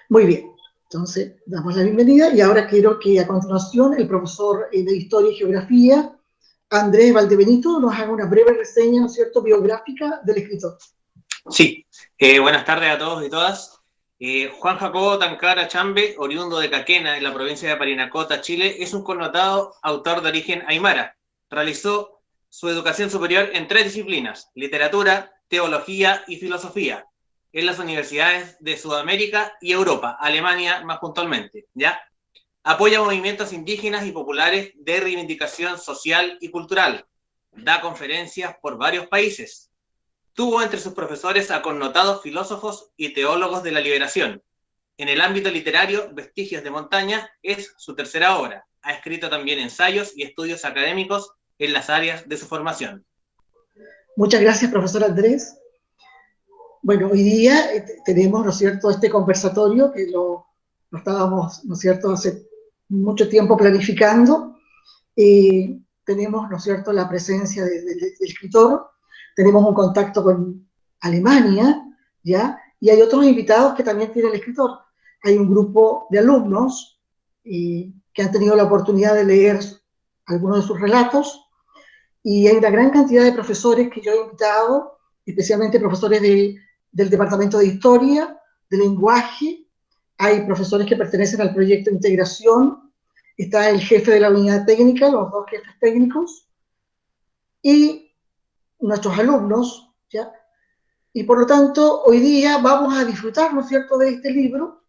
Muy bien, entonces damos la bienvenida y ahora quiero que a continuación el profesor de Historia y Geografía, Andrés Valdebenito, nos haga una breve reseña, ¿no es cierto?, biográfica del escritor. Sí, buenas tardes a todos y todas. Juan Jacobo Tancara Chambe, oriundo de Caquena, en la provincia de Parinacota, Chile, es un connotado autor de origen aymara. Realizó su educación superior en 3 disciplinas: literatura, teología y filosofía, en las universidades de Sudamérica y Europa, Alemania más puntualmente, ¿ya? Apoya movimientos indígenas y populares de reivindicación social y cultural. Da conferencias por varios países. Tuvo entre sus profesores a connotados filósofos y teólogos de la liberación. En el ámbito literario, Vestigios de Montaña es su tercera obra. Ha escrito también ensayos y estudios académicos en las áreas de su formación. Muchas gracias, profesor Andrés. Bueno, hoy día tenemos, ¿no es cierto?, este conversatorio que lo estábamos, ¿no es cierto?, hace mucho tiempo planificando. Tenemos, ¿no es cierto?, la presencia del escritor, tenemos un contacto con Alemania, ¿ya? Y hay otros invitados que también tiene el escritor. Hay un grupo de alumnos que han tenido la oportunidad de leer algunos de sus relatos, y hay una gran cantidad de profesores que yo he invitado, especialmente profesores del Departamento de Historia, de Lenguaje. Hay profesores que pertenecen al proyecto de integración, está el jefe de la unidad técnica, los 2 jefes técnicos, y nuestros alumnos, ¿ya? Y por lo tanto, hoy día vamos a disfrutar, ¿no es cierto?, de este libro.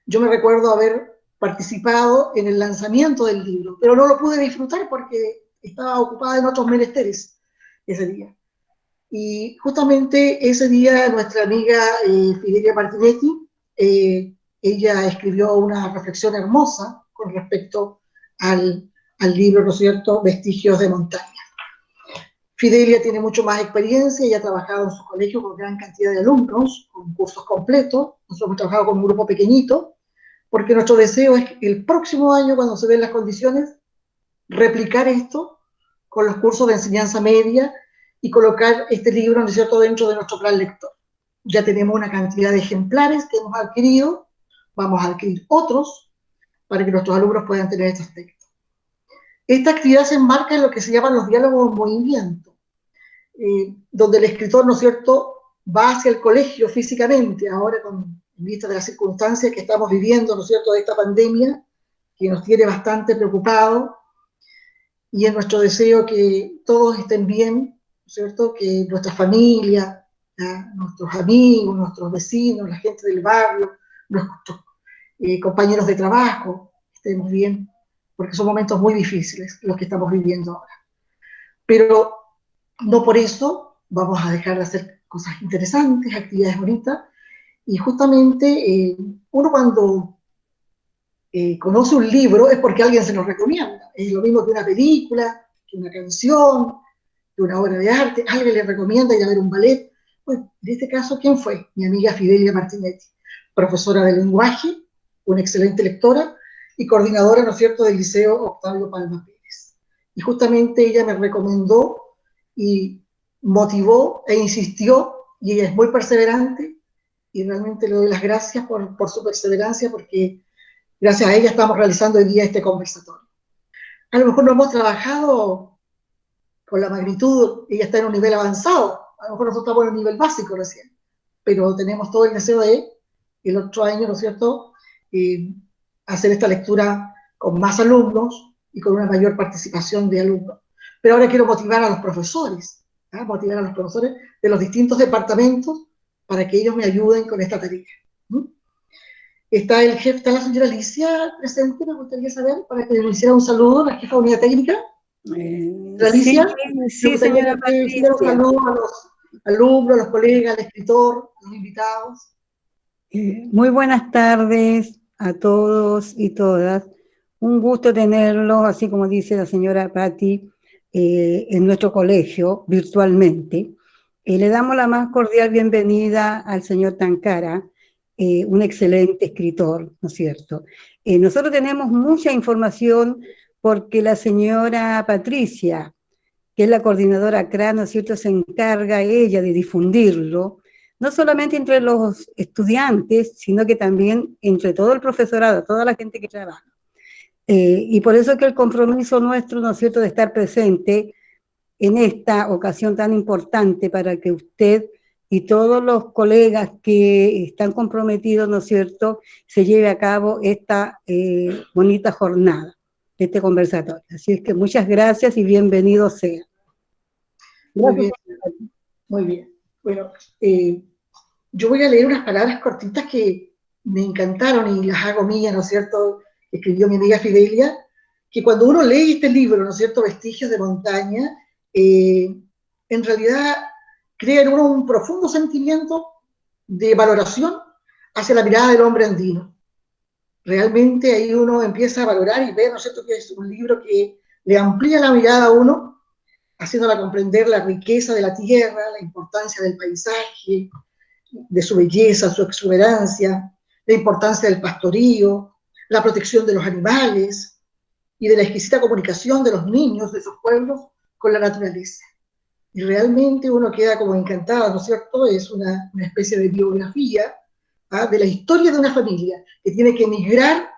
Yo me recuerdo haber participado en el lanzamiento del libro, pero no lo pude disfrutar porque estaba ocupada en otros menesteres ese día. Y justamente ese día nuestra amiga Fidelia Martinetti, ella escribió una reflexión hermosa con respecto al libro, ¿no es cierto?, Vestigios de Montaña. Fidelia tiene mucho más experiencia y ha trabajado en su colegio con gran cantidad de alumnos, con cursos completos. Nosotros hemos trabajado con un grupo pequeñito, porque nuestro deseo es que el próximo año, cuando se den las condiciones, replicar esto con los cursos de enseñanza media y colocar este libro, ¿no es cierto?, dentro de nuestro plan lector. Ya tenemos una cantidad de ejemplares que hemos adquirido, vamos a adquirir otros para que nuestros alumnos puedan tener estos textos. Esta actividad se enmarca en lo que se llaman los diálogos en movimiento, donde el escritor, ¿no es cierto?, va hacia el colegio físicamente, ahora con vista de las circunstancias que estamos viviendo, ¿no es cierto?, de esta pandemia, que nos tiene bastante preocupados, y es nuestro deseo que todos estén bien, ¿no es cierto?, que nuestra familia, nuestros amigos, nuestros vecinos, la gente del barrio, nuestros compañeros de trabajo, estemos bien, porque son momentos muy difíciles los que estamos viviendo ahora. Pero no por eso vamos a dejar de hacer cosas interesantes, actividades bonitas, y justamente uno cuando conoce un libro es porque alguien se lo recomienda. Es lo mismo que una película, que una canción, que una obra de arte. Alguien le recomienda ir a ver un ballet. Bueno, en este caso, ¿quién fue? Mi amiga Fidelia Martinetti, profesora de lenguaje, una excelente lectora y coordinadora, ¿no es cierto?, del Liceo Octavio Palma Pérez. Y justamente ella me recomendó y motivó e insistió, y ella es muy perseverante, y realmente le doy las gracias por su perseverancia, porque gracias a ella estamos realizando hoy día este conversatorio. A lo mejor no hemos trabajado con la magnitud, ella está en un nivel avanzado, a lo mejor nosotros estamos en un nivel básico recién, pero tenemos todo el deseo de el otro año, ¿no es cierto?, hacer esta lectura con más alumnos y con una mayor participación de alumnos. Pero ahora quiero motivar a los profesores, motivar a los profesores de los distintos departamentos para que ellos me ayuden con esta tarea. Está el jefe, está la señora Alicia presente, me gustaría saber, para que le hiciera un saludo a la jefa de unidad técnica. Alicia, sí, me gustaría señora que hiciera un saludo a los alumnos, a los colegas, al escritor, a los invitados. Muy buenas tardes a todos y todas. Un gusto tenerlos, así como dice la señora Patti, en nuestro colegio, virtualmente. Le damos la más cordial bienvenida al señor Tancara, un excelente escritor, ¿no es cierto? Nosotros tenemos mucha información porque la señora Patricia, que es la coordinadora CRA, ¿no es cierto?, se encarga ella de difundirlo, no solamente entre los estudiantes, sino que también entre todo el profesorado, toda la gente que trabaja. Y por eso es que el compromiso nuestro, ¿no es cierto?, de estar presente en esta ocasión tan importante para que usted y todos los colegas que están comprometidos, ¿no es cierto?, se lleve a cabo esta bonita jornada, este conversatorio. Así es que muchas gracias y bienvenido sea. Muy bien, muy bien. Bueno, yo voy a leer unas palabras cortitas que me encantaron y las hago mías, ¿no es cierto?, escribió mi amiga Fidelia, que cuando uno lee este libro, ¿no es cierto?, Vestigios de Montaña, en realidad crea en uno un profundo sentimiento de valoración hacia la mirada del hombre andino. Realmente ahí uno empieza a valorar y ver, ¿no es cierto?, que es un libro que le amplía la mirada a uno, haciéndola comprender la riqueza de la tierra, la importancia del paisaje, de su belleza, su exuberancia, la importancia del pastorío, la protección de los animales y de la exquisita comunicación de los niños de esos pueblos con la naturaleza. Y realmente uno queda como encantado, ¿no es cierto? Es una especie de biografía de la historia de una familia que tiene que emigrar,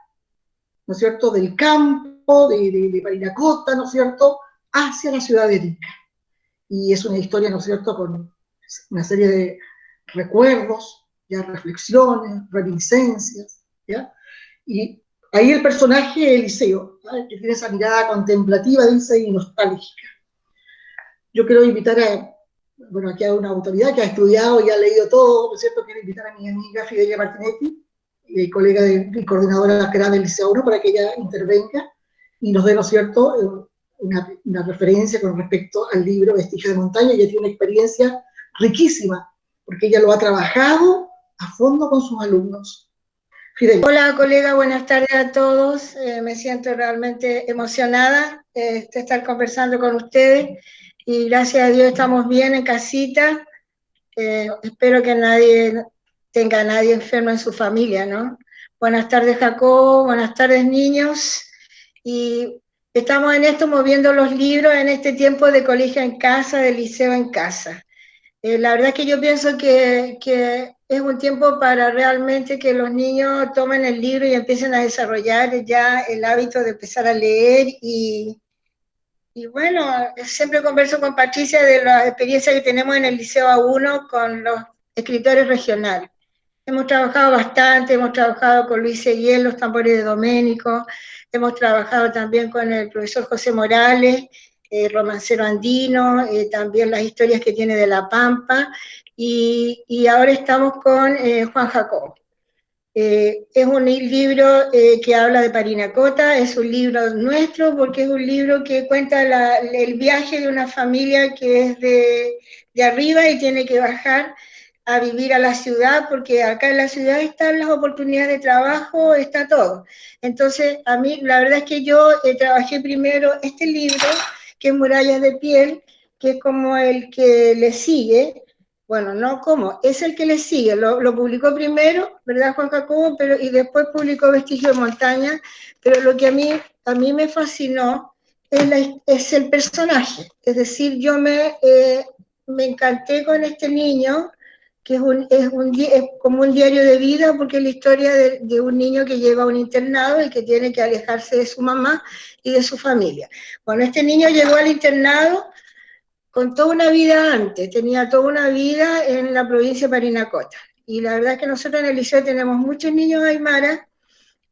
¿no es cierto?, del campo, de Parinacota, ¿no es cierto?, hacia la ciudad de Arica. Y es una historia, ¿no es cierto?, con una serie de recuerdos, ya reflexiones, reminiscencias, ¿ya? Y ahí el personaje Eliseo, ¿vale?, que tiene esa mirada contemplativa, dice, y nostálgica. Yo quiero invitar bueno, aquí a una autoridad que ha estudiado y ha leído todo, ¿no es cierto?, quiero invitar a mi amiga Fidelia Martinetti, colega y coordinadora CRA del Liceo 1, para que ella intervenga y nos dé, ¿no es cierto?, una referencia con respecto al libro Vestigios de Montaña. Ella tiene una experiencia riquísima, porque ella lo ha trabajado a fondo con sus alumnos. Fidelia. Hola, colega, buenas tardes a todos. Me siento realmente emocionada de estar conversando con ustedes y gracias a Dios estamos bien en casita. Espero que nadie tenga a nadie enfermo en su familia, ¿no? Buenas tardes, Jacobo, buenas tardes, niños. Y estamos en esto moviendo los libros en este tiempo de colegio en casa, de liceo en casa. La verdad es que yo pienso que es un tiempo para realmente que los niños tomen el libro y empiecen a desarrollar ya el hábito de empezar a leer y bueno, siempre converso con Patricia de la experiencia que tenemos en el Liceo A1 con los escritores regionales. Hemos trabajado bastante, hemos trabajado con Luis Seguiel, los tambores de Doménico, hemos trabajado también con el profesor José Morales, romancero andino, también las historias que tiene de La Pampa, y ahora estamos con Juan Jacobo. Es un libro que habla de Parinacota, es un libro nuestro porque es un libro que cuenta el viaje de una familia que es de arriba y tiene que bajar a vivir a la ciudad, porque acá en la ciudad están las oportunidades de trabajo, está todo. Entonces, a mí, la verdad es que yo trabajé primero este libro, que es Murallas de Piel, que es como el que le sigue. Bueno, no como, es el que le sigue, lo publicó primero, ¿verdad, Juan Jacobo? Y después publicó Vestigio de Montaña, pero lo que a mí me fascinó es el personaje, es decir, yo me encanté con este niño, que es como un diario de vida, porque es la historia de un niño que llega a un internado y que tiene que alejarse de su mamá y de su familia. Bueno, este niño llegó al internado con toda una vida antes, tenía toda una vida en la provincia de Parinacota. Y la verdad es que nosotros en el liceo tenemos muchos niños aymaras,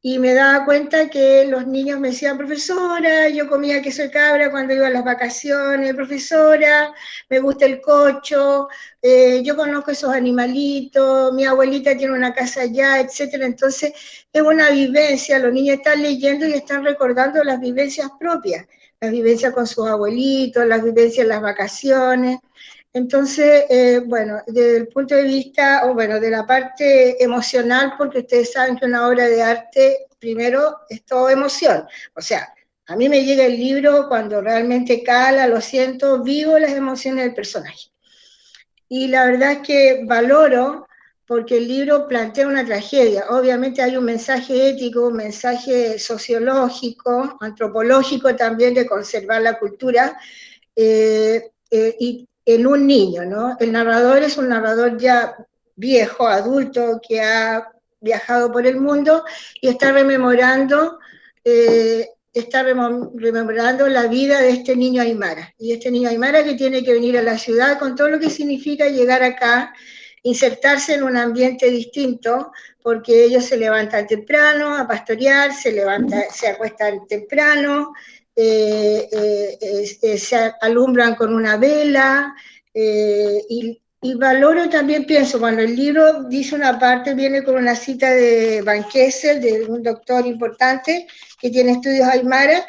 y me daba cuenta que los niños me decían, profesora, yo comía queso de cabra cuando iba a las vacaciones, profesora, me gusta el cocho, yo conozco esos animalitos, mi abuelita tiene una casa allá, etcétera. Entonces, es una vivencia, los niños están leyendo y están recordando las vivencias propias, las vivencias con sus abuelitos, las vivencias en las vacaciones. Entonces, bueno, desde el punto de vista, o bueno, de la parte emocional, porque ustedes saben que una obra de arte, primero, es todo emoción. O sea, a mí me llega el libro cuando realmente cala, lo siento, vivo las emociones del personaje. Y la verdad es que valoro, porque el libro plantea una tragedia. Obviamente hay un mensaje ético, un mensaje sociológico, antropológico también, de conservar la cultura, y en un niño, ¿no? El narrador es un narrador ya viejo, adulto, que ha viajado por el mundo y está rememorando la vida de este niño aymara. Y este niño aymara que tiene que venir a la ciudad con todo lo que significa llegar acá, insertarse en un ambiente distinto, porque ellos se levantan temprano a pastorear, se acuestan temprano, se alumbran con una vela, y valoro también, pienso, cuando el libro dice una parte, viene con una cita de Van Kessel, de un doctor importante que tiene estudios aymara,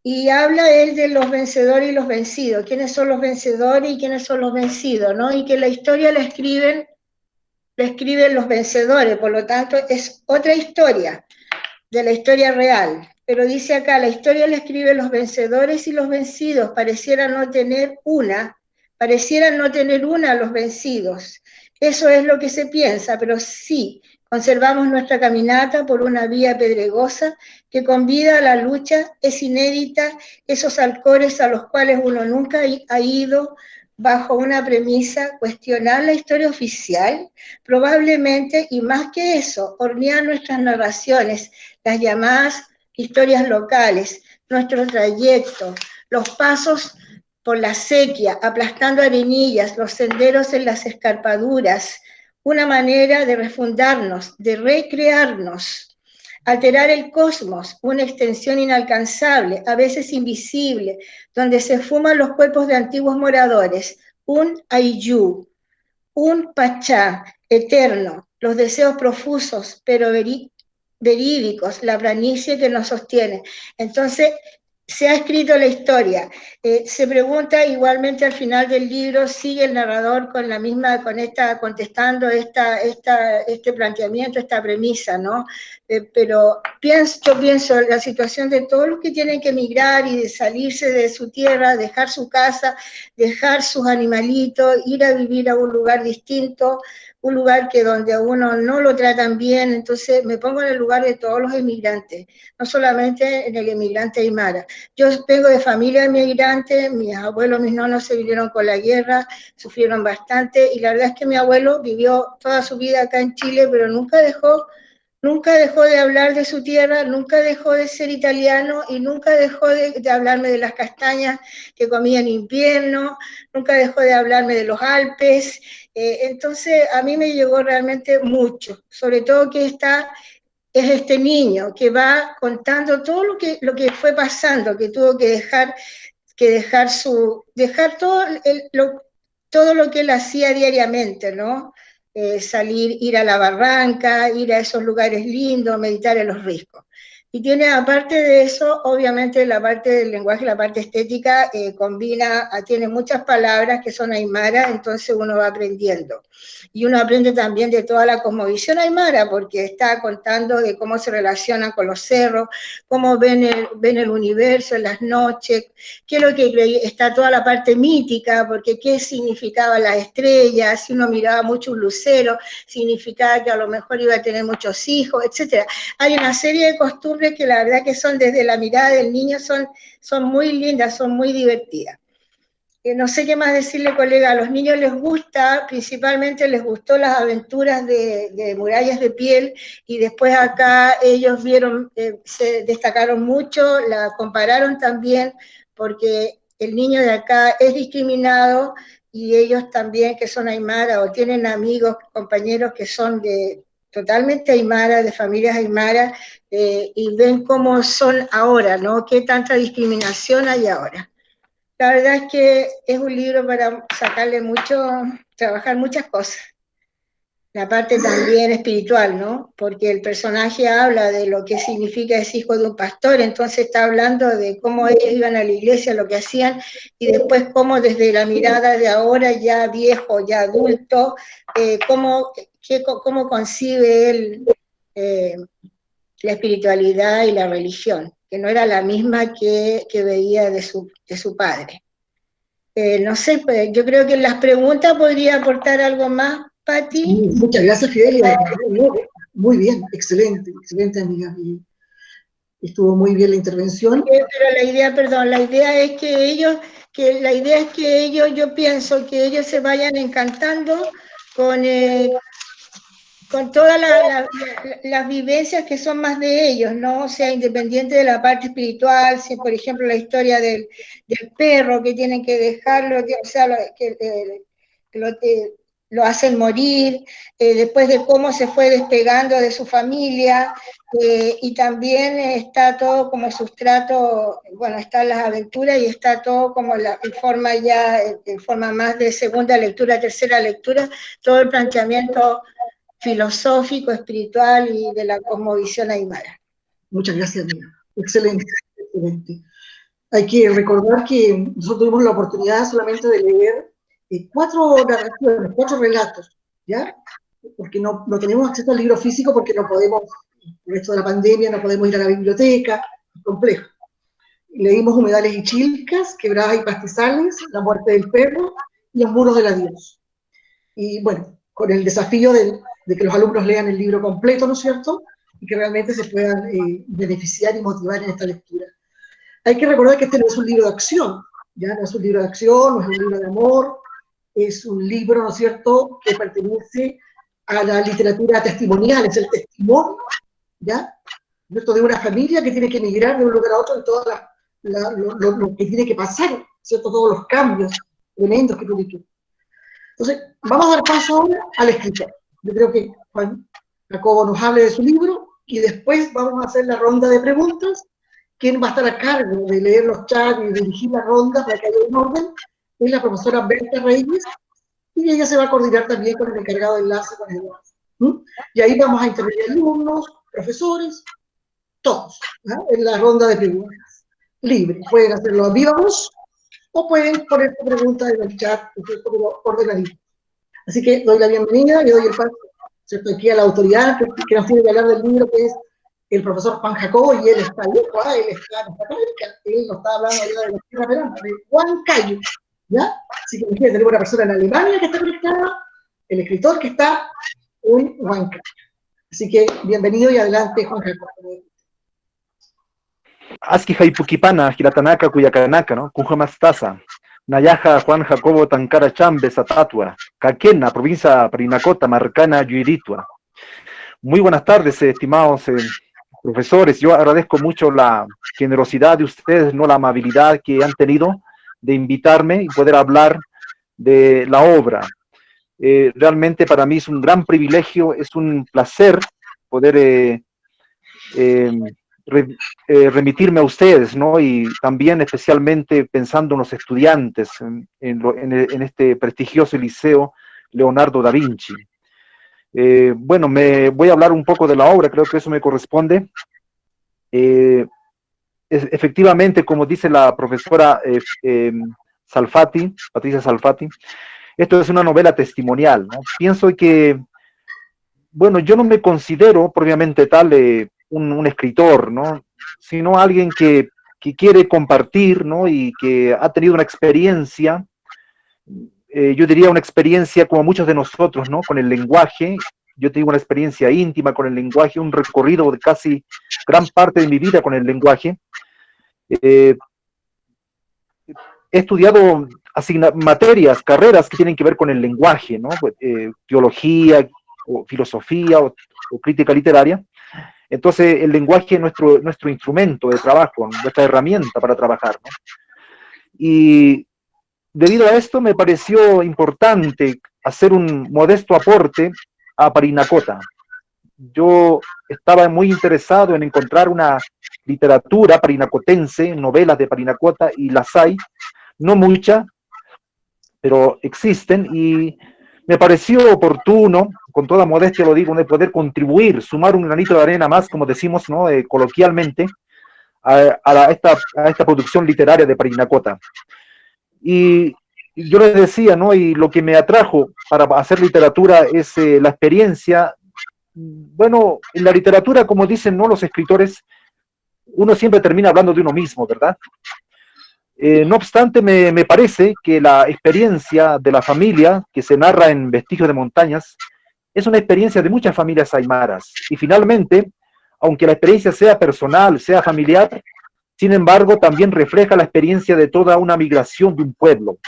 y habla él de los vencedores y los vencidos, quiénes son los vencedores y quiénes son los vencidos, ¿no? Y que la historia la escriben los vencedores, por lo tanto es otra historia de la historia real. Pero dice acá, la historia la escriben los vencedores y los vencidos, parecieran no tener una los vencidos. Eso es lo que se piensa, pero sí, conservamos nuestra caminata por una vía pedregosa que convida a la lucha, es inédita, esos alcores a los cuales uno nunca ha ido, bajo una premisa, cuestionar la historia oficial, probablemente, y más que eso, hornear nuestras narraciones, las llamadas historias locales, nuestro trayecto, los pasos por la sequía, aplastando arenillas, los senderos en las escarpaduras, una manera de refundarnos, de recrearnos, alterar el cosmos, una extensión inalcanzable, a veces invisible, donde se fuman los cuerpos de antiguos moradores, un Ayllu, un Pachá eterno, los deseos profusos, pero verídicos, la planicie que nos sostiene. Entonces, se ha escrito la historia. Se pregunta igualmente al final del libro, sigue el narrador contestando este planteamiento, esta premisa, ¿no? Pero yo pienso la situación de todos los que tienen que emigrar y de salirse de su tierra, dejar su casa, dejar sus animalitos, ir a vivir a un lugar distinto, un lugar que donde a uno no lo tratan bien. Entonces me pongo en el lugar de todos los emigrantes, no solamente en el emigrante aymara. Yo vengo de familia inmigrante, mis abuelos, mis nonos se vivieron con la guerra, sufrieron bastante, y la verdad es que mi abuelo vivió toda su vida acá en Chile, pero nunca dejó de hablar de su tierra, nunca dejó de ser italiano y nunca dejó de hablarme de las castañas que comía en invierno, nunca dejó de hablarme de los Alpes. Entonces a mí me llegó realmente mucho, sobre todo que es este niño que va contando todo lo que fue pasando, que tuvo que dejar todo lo que él hacía diariamente, ¿no? Salir, ir a la barranca, ir a esos lugares lindos, meditar en los riscos. Y tiene, aparte de eso, obviamente la parte del lenguaje, la parte estética, tiene muchas palabras que son aymara, entonces uno va aprendiendo. Y uno aprende también de toda la cosmovisión aymara, porque está contando de cómo se relacionan con los cerros, cómo ven el universo en las noches, qué es lo que está toda la parte mítica, porque qué significaban las estrellas, si uno miraba mucho un lucero, significaba que a lo mejor iba a tener muchos hijos, etc. Hay una serie de costumbres que la verdad que son desde la mirada del niño, son muy lindas, son muy divertidas. No sé qué más decirle, colega, a los niños les gusta, principalmente les gustó las aventuras de Murallas de Piel, y después acá ellos vieron, se destacaron mucho, la compararon también, porque el niño de acá es discriminado, y ellos también, que son aymara, o tienen amigos, compañeros que son totalmente aymara, de familias aymara, y ven cómo son ahora, ¿no? Qué tanta discriminación hay ahora. La verdad es que es un libro para sacarle trabajar muchas cosas. La parte también espiritual, ¿no? Porque el personaje habla de lo que significa ser hijo de un pastor, entonces está hablando de cómo ellos iban a la iglesia, lo que hacían, y después cómo desde la mirada de ahora, ya viejo, ya adulto, cómo concibe él la espiritualidad y la religión, que no era la misma que veía de su padre. No sé, pues, yo creo que en las preguntas podría aportar algo más, Pati. Muchas gracias, Fidelia. Muy bien, excelente, amiga. Y estuvo muy bien la intervención. Pero la idea es que ellos, yo pienso que ellos se vayan encantando con todas las vivencias que son más de ellos, ¿no? O sea, independiente de la parte espiritual, si por ejemplo la historia del perro que tienen que dejarlo, o sea, lo hacen morir, después de cómo se fue despegando de su familia, y también está todo como sustrato, bueno, están las aventuras y está todo como en forma ya, en forma más de segunda lectura, tercera lectura, todo el planteamiento filosófico, espiritual y de la cosmovisión aymara. Muchas gracias, Nina. Excelente, excelente. Hay que recordar que nosotros tuvimos la oportunidad solamente de leer 4 narraciones, 4 relatos, ¿ya? Porque no tenemos acceso al libro físico porque no podemos, por esto de la pandemia, no podemos ir a la biblioteca, es complejo. Leímos Humedales y Chilcas, Quebradas y Pastizales, La muerte del perro y Los muros del adiós. Y bueno, con el desafío de que los alumnos lean el libro completo, ¿no es cierto? Y que realmente se puedan beneficiar y motivar en esta lectura. Hay que recordar que este no es un libro de acción, ya no es un libro de acción, no es un libro de amor, es un libro, ¿no es cierto?, que pertenece a la literatura testimonial, es el testimonio, ¿ya?, de una familia que tiene que emigrar de un lugar a otro y todo lo que tiene que pasar, ¿cierto?, todos los cambios tremendos que tiene que. Entonces, vamos a dar paso ahora al escritor. Yo creo que Juan Jacobo nos hable de su libro y después vamos a hacer la ronda de preguntas. Quien va a estar a cargo de leer los chats y dirigir la ronda para que haya un orden es la profesora Berta Reyes, y ella se va a coordinar también con el encargado de enlace con Eduardo. Y ahí vamos a intervenir alumnos, profesores, todos, ¿no?, en la ronda de preguntas. Libre, pueden hacerlo a viva voz o pueden poner su pregunta en el chat, ordenadito. Así que doy la bienvenida y doy el paso, ¿cierto?, aquí a la autoridad que nos tiene que hablar del libro, que es el profesor Juan Jacobo, y él está lejos, él está en Costa Rica, él nos está hablando allá de la tierra peruana, de Huancayo, ¿ya? Así que imagínate, tenemos una persona en Alemania que está conectada, el escritor que está en Huancayo. Así que bienvenido y adelante, Juan Jacobo. Aski Haipukipana, Giratanaka, Cuyacanaka, ¿no? Cujamastasa, Nayaja, Juan Jacobo, Tankara Chambe, Satatua, Caquena, provincia Parinacota, Marcana, Yuiritua. Muy buenas tardes, estimados profesores. Yo agradezco mucho la generosidad de ustedes, no la amabilidad que han tenido de invitarme y poder hablar de la obra. Realmente para mí es un gran privilegio, es un placer poder remitirme a ustedes, ¿no? Y también especialmente pensando en los estudiantes, en este prestigioso liceo Leonardo da Vinci. Bueno, me voy a hablar un poco de la obra, creo que eso me corresponde. Efectivamente, como dice la profesora Salfati, Patricia Salfati, esto es una novela testimonial, ¿no? Pienso que, bueno, yo no me considero propiamente tal un escritor, ¿no?, sino alguien que quiere compartir, ¿no?, y que ha tenido una experiencia, yo diría una experiencia como muchos de nosotros, ¿no?, con el lenguaje. Yo tengo una experiencia íntima con el lenguaje, un recorrido de casi gran parte de mi vida con el lenguaje. He estudiado materias, carreras que tienen que ver con el lenguaje, ¿no?, teología, o filosofía, o crítica literaria. Entonces, el lenguaje es nuestro instrumento de trabajo, nuestra herramienta para trabajar, ¿no? Y debido a esto me pareció importante hacer un modesto aporte a Parinacota. Yo estaba muy interesado en encontrar una literatura parinacotense, novelas de Parinacota, y las hay, no muchas, pero existen, y me pareció oportuno, con toda modestia lo digo, de poder contribuir, sumar un granito de arena más, como decimos, ¿no?, coloquialmente, a esta producción literaria de Parinacota. Y yo les decía, ¿no?, y lo que me atrajo para hacer literatura es la experiencia. Bueno, en la literatura, como dicen, ¿no?, los escritores, uno siempre termina hablando de uno mismo, ¿verdad? No obstante, me parece que la experiencia de la familia que se narra en Vestigios de Montañas es una experiencia de muchas familias aymaras. Y finalmente, aunque la experiencia sea personal, sea familiar, sin embargo, también refleja la experiencia de toda una migración de un pueblo,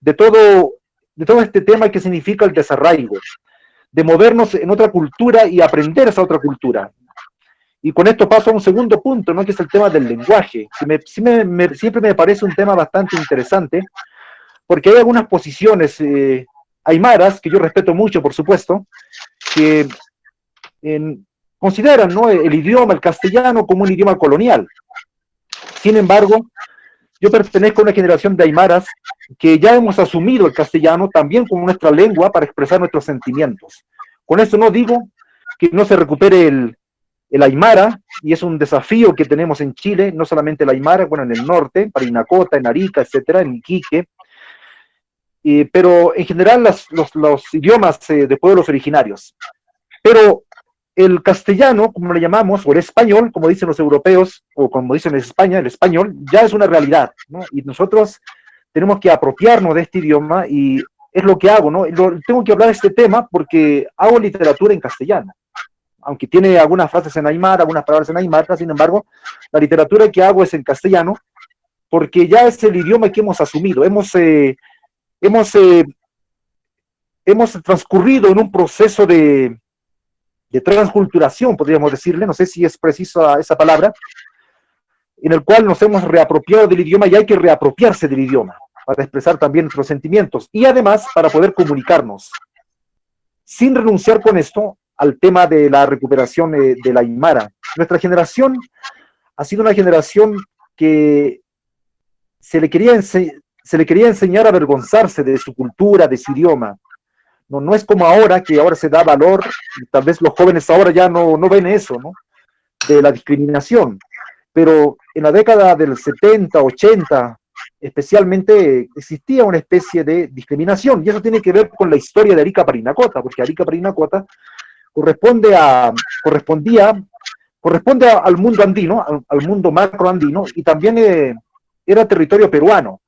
de todo este tema que significa el desarraigo, de movernos en otra cultura y aprender esa otra cultura. Y con esto paso a un segundo punto, ¿no? Que es el tema del lenguaje, que siempre me parece un tema bastante interesante, porque hay algunas posiciones aymaras, que yo respeto mucho, por supuesto, que consideran, ¿no?, el idioma, el castellano, como un idioma colonial. Sin embargo, yo pertenezco a una generación de aymaras que ya hemos asumido el castellano también como nuestra lengua para expresar nuestros sentimientos. Con esto no digo que no se recupere el aymara, y es un desafío que tenemos en Chile, no solamente el aymara, bueno, en el norte, Parinacota, en Arica, etcétera, en Iquique, pero en general los idiomas de pueblos originarios. Pero el castellano, como le llamamos, o el español, como dicen los europeos, o como dicen en España, el español, ya es una realidad, ¿no? Y nosotros tenemos que apropiarnos de este idioma, y es lo que hago, ¿no? Tengo que hablar de este tema porque hago literatura en castellano, aunque tiene algunas frases en aymara, algunas palabras en aymara. Sin embargo, la literatura que hago es en castellano, porque ya es el idioma que hemos asumido. Hemos transcurrido en un proceso de transculturación, podríamos decirle, no sé si es precisa esa palabra, en el cual nos hemos reapropiado del idioma, y hay que reapropiarse del idioma para expresar también nuestros sentimientos, y además para poder comunicarnos, sin renunciar con esto al tema de la recuperación de la aymara. Nuestra generación ha sido una generación que se le quería enseñar a avergonzarse de su cultura, de su idioma. No es como ahora, que ahora se da valor, y tal vez los jóvenes ahora ya no ven eso, ¿no?, de la discriminación. Pero en la década del 70, 80, especialmente, existía una especie de discriminación, y eso tiene que ver con la historia de Arica Parinacota, porque Arica Parinacota corresponde al mundo andino, al mundo macro andino, y también era territorio peruano.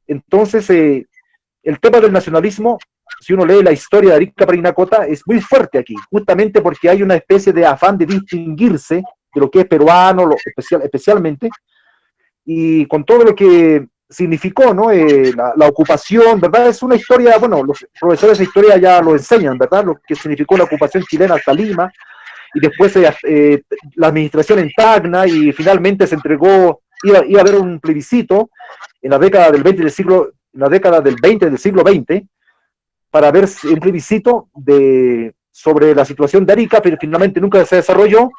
Entonces, el tema del nacionalismo, si uno lee la historia de Arica Parinacota, es muy fuerte aquí, justamente porque hay una especie de afán de distinguirse de lo que es peruano, especialmente, y con todo lo que significó, ¿no?, la ocupación, ¿verdad? Es una historia, bueno, los profesores de historia ya lo enseñan, ¿verdad?, lo que significó la ocupación chilena hasta Lima, y después la administración en Tacna, y finalmente se entregó, iba a haber un plebiscito en la década del 20 del siglo XX, para ver un plebiscito sobre la situación de Arica, pero finalmente nunca se desarrolló.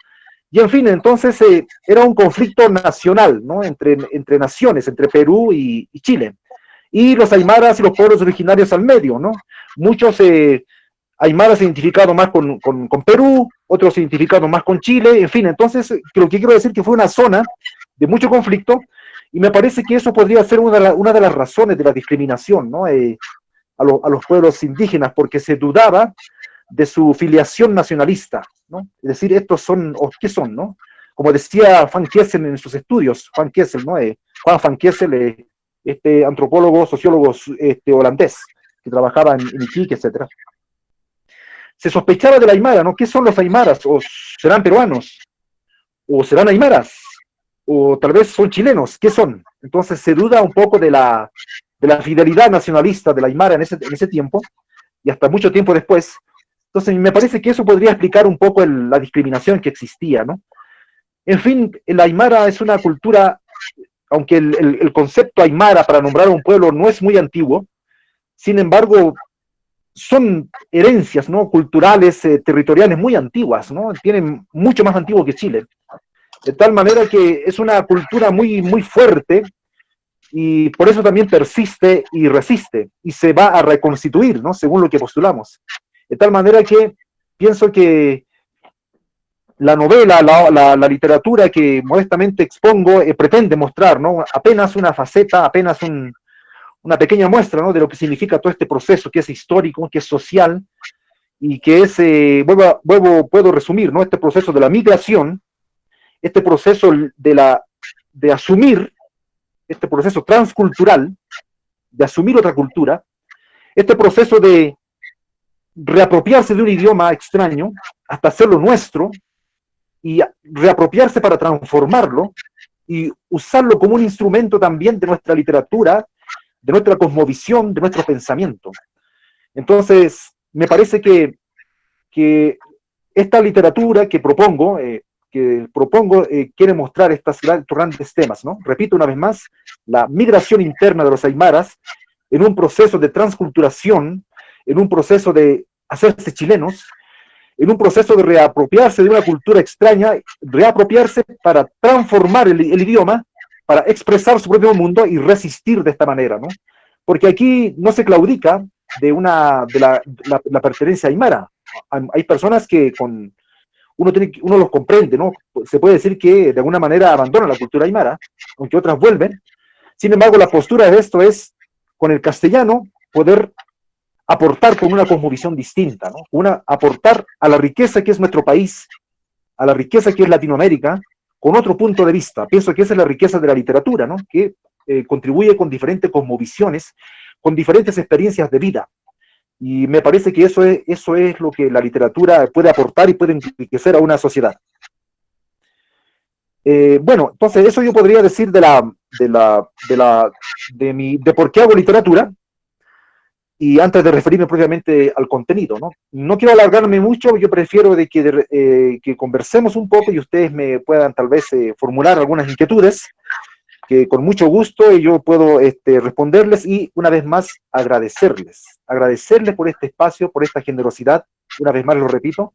Y en fin, entonces era un conflicto nacional, ¿no?, entre naciones, entre Perú y Chile. Y los aymaras y los pueblos originarios al medio, ¿no? Muchos aymaras se identificaron más con Perú, otros se identificaron más con Chile, en fin. Entonces, lo que quiero decir es que fue una zona de mucho conflicto, y me parece que eso podría ser una de las razones de la discriminación, ¿no?, a los pueblos indígenas, porque se dudaba de su filiación nacionalista, ¿no? Es decir, estos son, o qué son, ¿no? Como decía Van Kessel en sus estudios, Van Kessel, ¿no? Juan Van Kessel, este antropólogo, sociólogo holandés, que trabajaba en Iquique, etc. Se sospechaba de la aymara, ¿no? ¿Qué son los aymaras? ¿O serán peruanos? ¿O serán aymaras? ¿O tal vez son chilenos? ¿Qué son? Entonces se duda un poco de la fidelidad nacionalista de la aymara en ese tiempo, y hasta mucho tiempo después. Entonces me parece que eso podría explicar un poco la discriminación que existía, ¿no? En fin, el aymara es una cultura, aunque el concepto aymara para nombrar a un pueblo no es muy antiguo, sin embargo, son herencias, ¿no?, culturales, territoriales muy antiguas, ¿no? Tienen mucho más antiguo que Chile. De tal manera que es una cultura muy, muy fuerte, y por eso también persiste y resiste, y se va a reconstituir, ¿no?, según lo que postulamos. De tal manera que pienso que la novela, la literatura que modestamente expongo, pretende mostrar, ¿no?, apenas una faceta, apenas una pequeña muestra, ¿no?, de lo que significa todo este proceso, que es histórico, que es social, y que es, puedo resumir, ¿no?, este proceso de la migración, este proceso de asumir, este proceso transcultural, de asumir otra cultura, este proceso de reapropiarse de un idioma extraño hasta hacerlo nuestro, y reapropiarse para transformarlo y usarlo como un instrumento también de nuestra literatura, de nuestra cosmovisión, de nuestro pensamiento. Entonces, me parece que esta literatura que propongo, quiere mostra estos grandes temas, ¿no? Repito una vez más, la migración interna de los aymaras en un proceso de transculturación, en un proceso de hacerse chilenos, en un proceso de reapropiarse de una cultura extraña, reapropiarse para transformar el idioma, para expresar su propio mundo y resistir de esta manera, ¿no? Porque aquí no se claudica de la pertenencia aymara. Hay personas que uno los comprende, ¿no? Se puede decir que de alguna manera abandonan la cultura aymara, aunque otras vuelven. Sin embargo, la postura de esto es, con el castellano, poder aportar con una cosmovisión distinta, ¿no? Aportar a la riqueza que es nuestro país, a la riqueza que es Latinoamérica, con otro punto de vista. Pienso que esa es la riqueza de la literatura, ¿no? Que contribuye con diferentes cosmovisiones, con diferentes experiencias de vida. Y me parece que eso es lo que la literatura puede aportar y puede enriquecer a una sociedad. Bueno, entonces eso yo podría decir de por qué hago literatura, y antes de referirme propiamente al contenido, ¿no? No quiero alargarme mucho, yo prefiero que conversemos un poco y ustedes me puedan tal vez formular algunas inquietudes, que con mucho gusto yo puedo responderles, y una vez más agradecerles por este espacio, por esta generosidad, una vez más lo repito,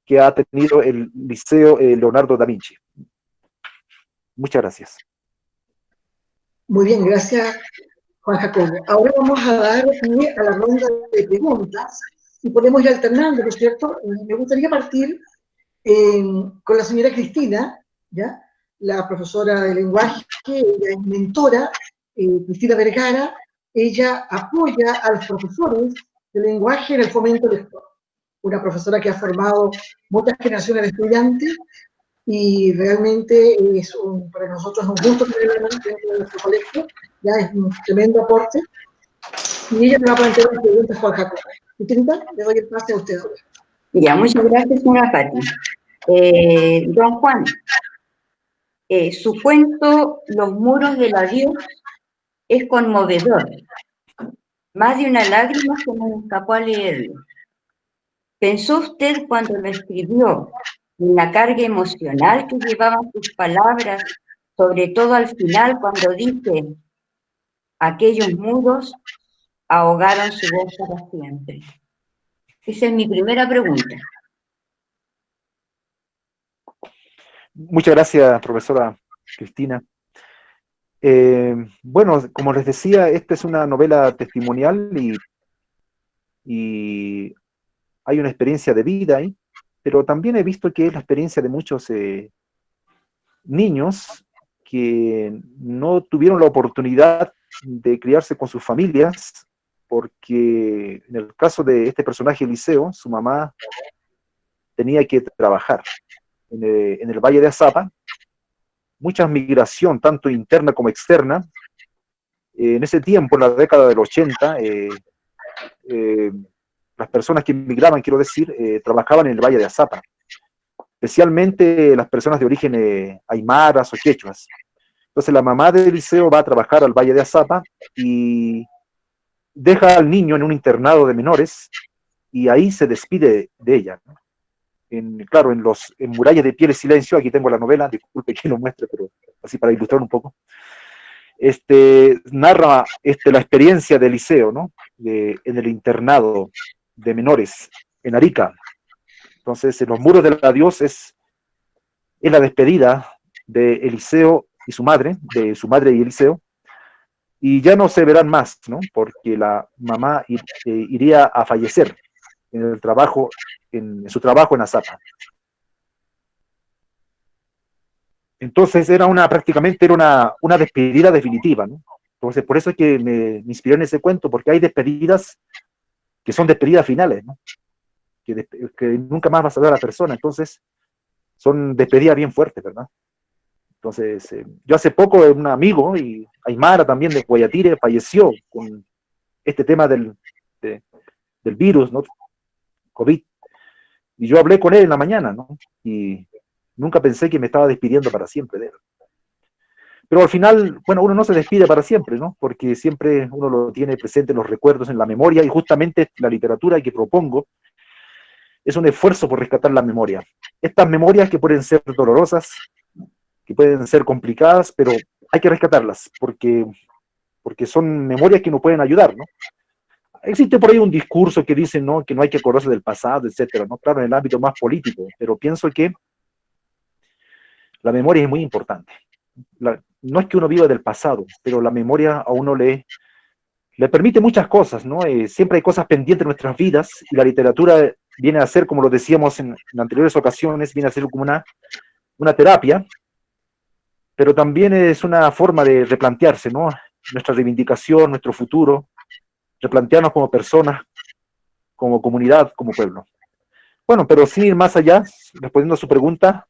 que ha tenido el Liceo Leonardo da Vinci. Muchas gracias. Muy bien, gracias, Juan Jacobo. Ahora vamos a dar pie a la ronda de preguntas y podemos ir alternando, ¿no es cierto? Me gustaría partir con la señora Cristina, ¿ya? La profesora de lenguaje, ella es mentora, Cristina Vergara, ella apoya a los profesores de lenguaje en el fomento lector. Una profesora que ha formado muchas generaciones de estudiantes y realmente para nosotros es un gusto tenerla dentro de nuestro colegio, ya es un tremendo aporte. Y ella me va a plantear unas preguntas, Juan Jacobo. Cristina, le doy el pase a usted ahora. Ya, muchas gracias, señora Pati. Don Juan, su cuento Los muros del adiós es conmovedor. Más de una lágrima se me escapó al leerlo. ¿Pensó usted cuando lo escribió en la carga emocional que llevaban sus palabras, sobre todo al final cuando dice aquellos muros ahogaron su voz para siempre? Esa es mi primera pregunta. Muchas gracias, profesora Cristina. Bueno, como les decía, esta es una novela testimonial y hay una experiencia de vida ahí, pero también he visto que es la experiencia de muchos niños que no tuvieron la oportunidad de criarse con sus familias, porque en el caso de este personaje Eliseo, su mamá tenía que trabajar en el Valle de Azapa, mucha migración, tanto interna como externa. En ese tiempo, en la década del 80, las personas que migraban, quiero decir, trabajaban en el Valle de Azapa, especialmente las personas de origen aymaras o quechuas. Entonces la mamá de Eliseo va a trabajar al Valle de Azapa y deja al niño en un internado de menores y ahí se despide de ella, ¿no? Claro, en Murallas de Piel y Silencio, aquí tengo la novela, disculpe que lo muestre, pero así para ilustrar un poco, narra la experiencia de Eliseo, ¿no? En el internado de menores en Arica. Entonces, en Los muros del adiós es la despedida de Eliseo y su madre, de su madre y Eliseo, y ya no se verán más, ¿no? Porque la mamá iría a fallecer en el trabajo, en su trabajo en Azapa. Entonces prácticamente era una despedida definitiva, ¿no? Entonces por eso es que me inspiré en ese cuento, porque hay despedidas que son despedidas finales, ¿no? Que nunca más vas a ver a la persona, entonces son despedidas bien fuertes, ¿verdad? Entonces, yo hace poco un amigo, y Aymara también de Guayatire, falleció con este tema del virus, ¿no? COVID. Y yo hablé con él en la mañana, ¿no? Y nunca pensé que me estaba despidiendo para siempre de él. Pero al final, bueno, uno no se despide para siempre, ¿no? Porque siempre uno lo tiene presente en los recuerdos, en la memoria, y justamente la literatura que propongo es un esfuerzo por rescatar la memoria. Estas memorias que pueden ser dolorosas, que pueden ser complicadas, pero hay que rescatarlas, porque son memorias que nos pueden ayudar, ¿no? Existe por ahí un discurso que dice, ¿no?, que no hay que acordarse del pasado, etcétera, ¿no? Claro, en el ámbito más político, pero pienso que la memoria es muy importante. No es que uno viva del pasado, pero la memoria a uno le permite muchas cosas, ¿no? Siempre hay cosas pendientes en nuestras vidas, y la literatura viene a ser, como lo decíamos en anteriores ocasiones, viene a ser como una terapia, pero también es una forma de replantearse, ¿no? Nuestra reivindicación, nuestro futuro, replantearnos como personas, como comunidad, como pueblo. Bueno, pero sin ir más allá, respondiendo a su pregunta,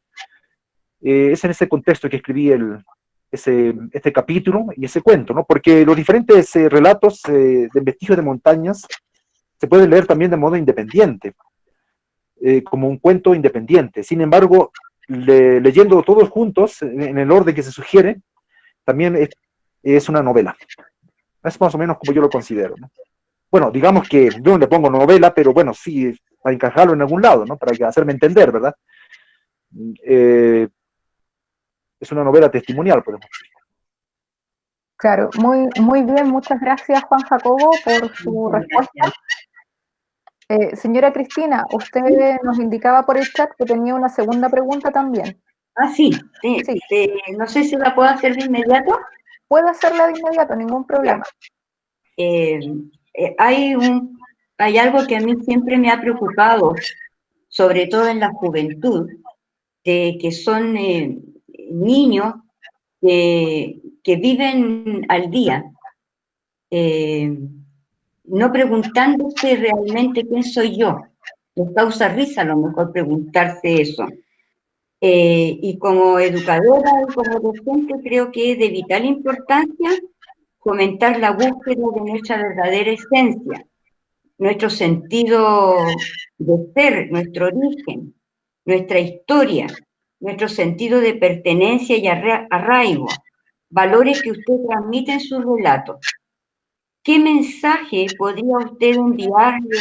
es en ese contexto que escribí este capítulo y ese cuento, ¿no? Porque los diferentes relatos de Vestigios de Montañas se pueden leer también de modo independiente, como un cuento independiente. Sin embargo, leyendo todos juntos, en el orden que se sugiere, también es una novela. Es más o menos como yo lo considero, ¿no? Bueno, digamos que yo no le pongo novela, pero bueno, sí, para encajarlo en algún lado, ¿no? Para hacerme entender, ¿verdad? Es una novela testimonial, podemos decir. Claro, muy bien, muchas gracias Juan Jacobo por su respuesta. Señora Cristina, usted nos indicaba por el chat que tenía una segunda pregunta también. Sí. Sí. No sé si la puedo hacer de inmediato. Puede hacerla de inmediato, ningún problema. Hay algo que a mí siempre me ha preocupado, sobre todo en la juventud, que son niños que viven al día, no preguntándose realmente quién soy yo. Les causa risa a lo mejor preguntarse eso. Y como educadora y como docente creo que es de vital importancia fomentar la búsqueda de nuestra verdadera esencia, nuestro sentido de ser, nuestro origen, nuestra historia, nuestro sentido de pertenencia y arraigo, valores que usted transmite en sus relatos. ¿Qué mensaje podría usted enviarle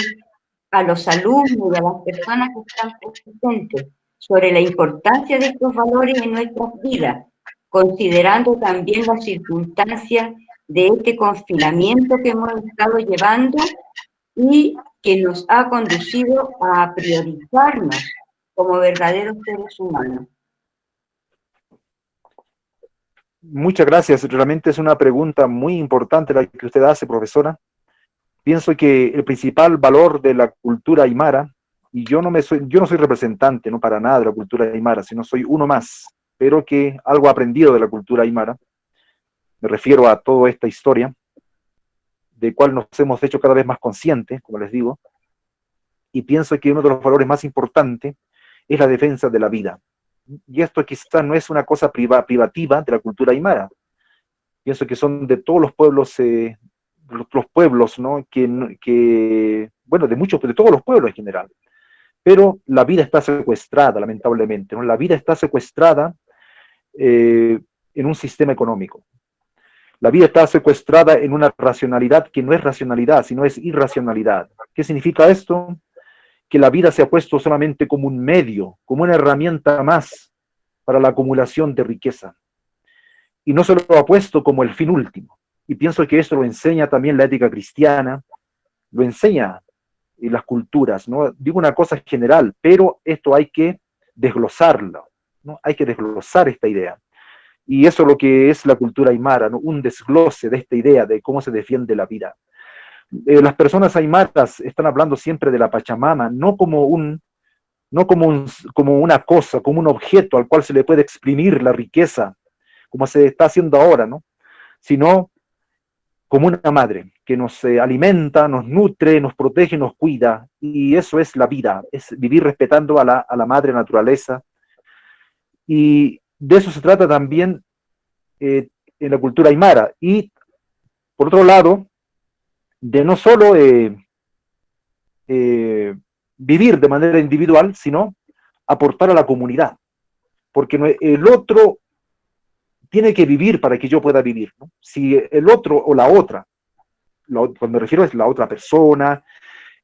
a los alumnos y a las personas que están presentes sobre la importancia de estos valores en nuestras vidas, considerando también las circunstancias de este confinamiento que hemos estado llevando y que nos ha conducido a priorizarnos como verdaderos seres humanos? Muchas gracias. Realmente es una pregunta muy importante la que usted hace, profesora. Pienso que el principal valor de la cultura aymara, y yo no soy representante, no para nada, de la cultura aymara, sino soy uno más, pero que algo aprendido de la cultura aymara, me refiero a toda esta historia, de cual nos hemos hecho cada vez más conscientes, como les digo, y pienso que uno de los valores más importantes es la defensa de la vida. Y esto quizás no es una cosa privativa de la cultura aymara. Pienso que son de todos los pueblos, ¿no? Bueno, de todos los pueblos en general. Pero la vida está secuestrada, lamentablemente, ¿no? La vida está secuestrada en un sistema económico. La vida está secuestrada en una racionalidad que no es racionalidad, sino es irracionalidad. ¿Qué significa esto? Que la vida se ha puesto solamente como un medio, como una herramienta más para la acumulación de riqueza. Y no se lo ha puesto como el fin último. Y pienso que esto lo enseña también la ética cristiana, lo enseña las culturas, ¿no? Digo una cosa general, pero esto hay que desglosarlo, ¿no? Hay que desglosar esta idea. Y eso es lo que es la cultura aymara, ¿no? Un desglose de esta idea de cómo se defiende la vida. Las personas aymaras están hablando siempre de la Pachamama, no como una cosa, como un objeto al cual se le puede exprimir la riqueza, como se está haciendo ahora, ¿no? Sino como una madre que nos alimenta, nos nutre, nos protege, nos cuida, y eso es la vida, es vivir respetando a la madre naturaleza. Y de eso se trata también en la cultura aymara. Y por otro lado, de no solo vivir de manera individual, sino aportar a la comunidad. Porque el otro tiene que vivir para que yo pueda vivir, ¿no? Si el otro o la otra, cuando me refiero es la otra persona,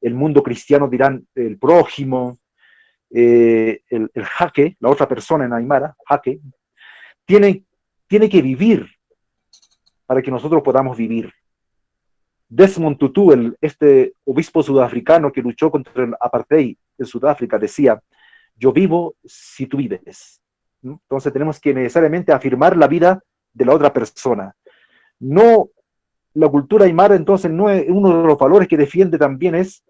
el mundo cristiano dirán el prójimo, el jaque, la otra persona en Aymara, jaque, tiene que vivir para que nosotros podamos vivir. Desmond Tutu, este obispo sudafricano que luchó contra el apartheid en Sudáfrica, decía, yo vivo si tú vives. Entonces tenemos que necesariamente afirmar la vida de la otra persona. No, la cultura aymara entonces no es uno de los valores que defiende también es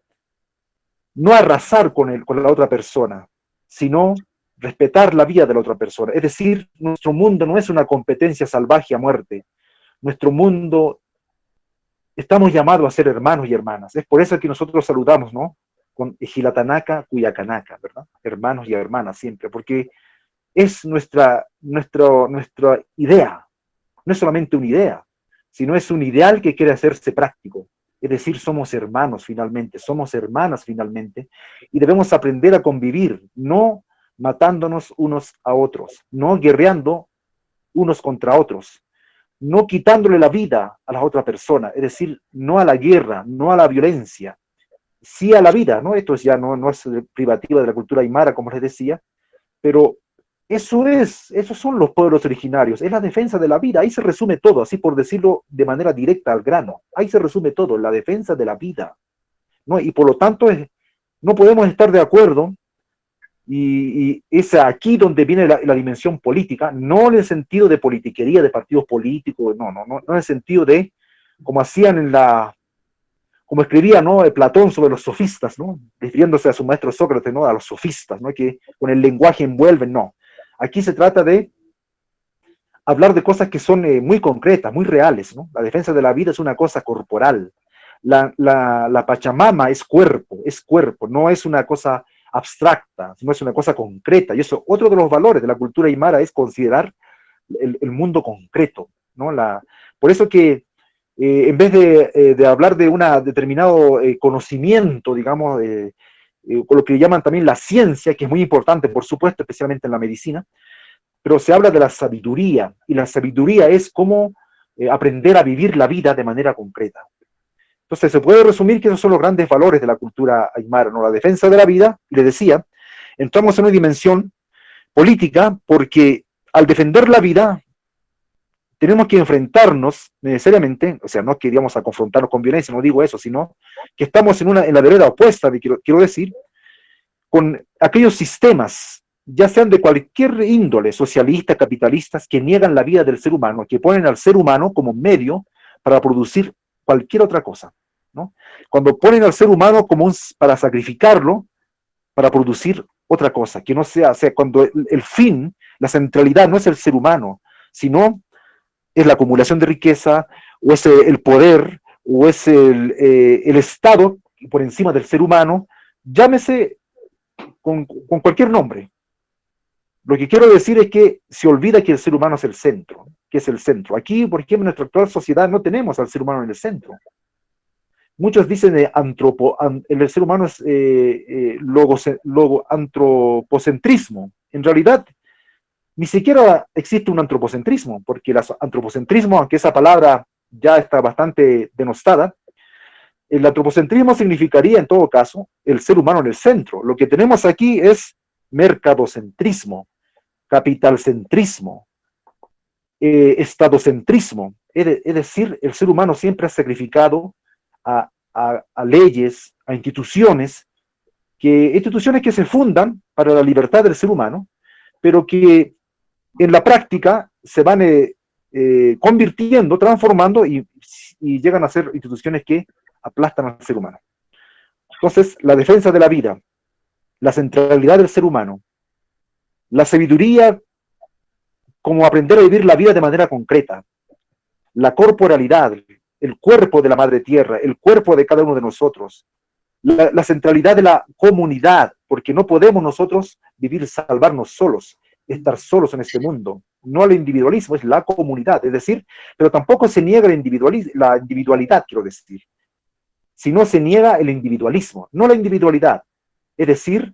no arrasar con la otra persona, sino respetar la vida de la otra persona. Es decir, nuestro mundo no es una competencia salvaje a muerte. Nuestro mundo, estamos llamados a ser hermanos y hermanas. Es por eso que nosotros saludamos, ¿no? Con Ejilatanaka, Cuyacanaka, ¿verdad? Hermanos y hermanas siempre, porque es nuestra idea. No es solamente una idea, sino es un ideal que quiere hacerse práctico. Es decir, somos hermanos finalmente, somos hermanas finalmente, y debemos aprender a convivir, no matándonos unos a otros, no guerreando unos contra otros, no quitándole la vida a la otra persona, es decir, no a la guerra, no a la violencia, sí a la vida, ¿no? Esto ya no es privativa de la cultura aymara, como les decía, pero esos son los pueblos originarios, es la defensa de la vida, ahí se resume todo, así por decirlo de manera directa al grano, ahí se resume todo, la defensa de la vida, ¿no? Y por lo tanto no podemos estar de acuerdo, y es aquí donde viene la dimensión política, no en el sentido de politiquería, de partidos políticos, no en el sentido de, como hacían como escribía, ¿no? Platón sobre los sofistas, ¿no? Refiriéndose a su maestro Sócrates, ¿no? A los sofistas, ¿no? Que con el lenguaje envuelven, no. Aquí se trata de hablar de cosas que son muy concretas, muy reales, ¿no? La defensa de la vida es una cosa corporal. La Pachamama es cuerpo, no es una cosa abstracta, no es una cosa concreta. Y eso, otro de los valores de la cultura aymara es considerar el mundo concreto, ¿no? Por eso que en vez de hablar de un determinado conocimiento, digamos, con lo que llaman también la ciencia, que es muy importante, por supuesto, especialmente en la medicina, pero se habla de la sabiduría, y la sabiduría es cómo aprender a vivir la vida de manera concreta. Entonces se puede resumir que esos son los grandes valores de la cultura aymara, ¿no? La defensa de la vida, y les decía, entramos en una dimensión política porque al defender la vida tenemos que enfrentarnos necesariamente, o sea, no que íbamos a confrontarnos con violencia, no digo eso, sino que estamos en la vereda opuesta, quiero decir, con aquellos sistemas, ya sean de cualquier índole, socialistas, capitalistas, que niegan la vida del ser humano, que ponen al ser humano como medio para producir cualquier otra cosa, ¿no? Cuando ponen al ser humano como para sacrificarlo, para producir otra cosa, que no sea, o sea, cuando el fin, la centralidad no es el ser humano, sino es la acumulación de riqueza, o es el poder, o es el Estado por encima del ser humano, llámese con cualquier nombre. Lo que quiero decir es que se olvida que el ser humano es el centro, que es el centro. Aquí, por ejemplo, en nuestra actual sociedad no tenemos al ser humano en el centro. Muchos dicen el ser humano es antropocentrismo. En realidad, ni siquiera existe un antropocentrismo, porque el antropocentrismo, aunque esa palabra ya está bastante denostada, el antropocentrismo significaría, en todo caso, el ser humano en el centro. Lo que tenemos aquí es mercadocentrismo, capitalcentrismo, estadocentrismo. Es decir, el ser humano siempre ha sacrificado a leyes, a instituciones que se fundan para la libertad del ser humano, pero que en la práctica se van convirtiendo, transformando y llegan a ser instituciones que aplastan al ser humano. Entonces, la defensa de la vida, la centralidad del ser humano, la sabiduría como aprender a vivir la vida de manera concreta, la corporalidad, el cuerpo de la madre tierra, el cuerpo de cada uno de nosotros, la centralidad de la comunidad, porque no podemos nosotros salvarnos solos, estar solos en este mundo. No al individualismo, es la comunidad, es decir, pero tampoco se niega la individualidad, quiero decir, sino se niega el individualismo, no la individualidad. Es decir,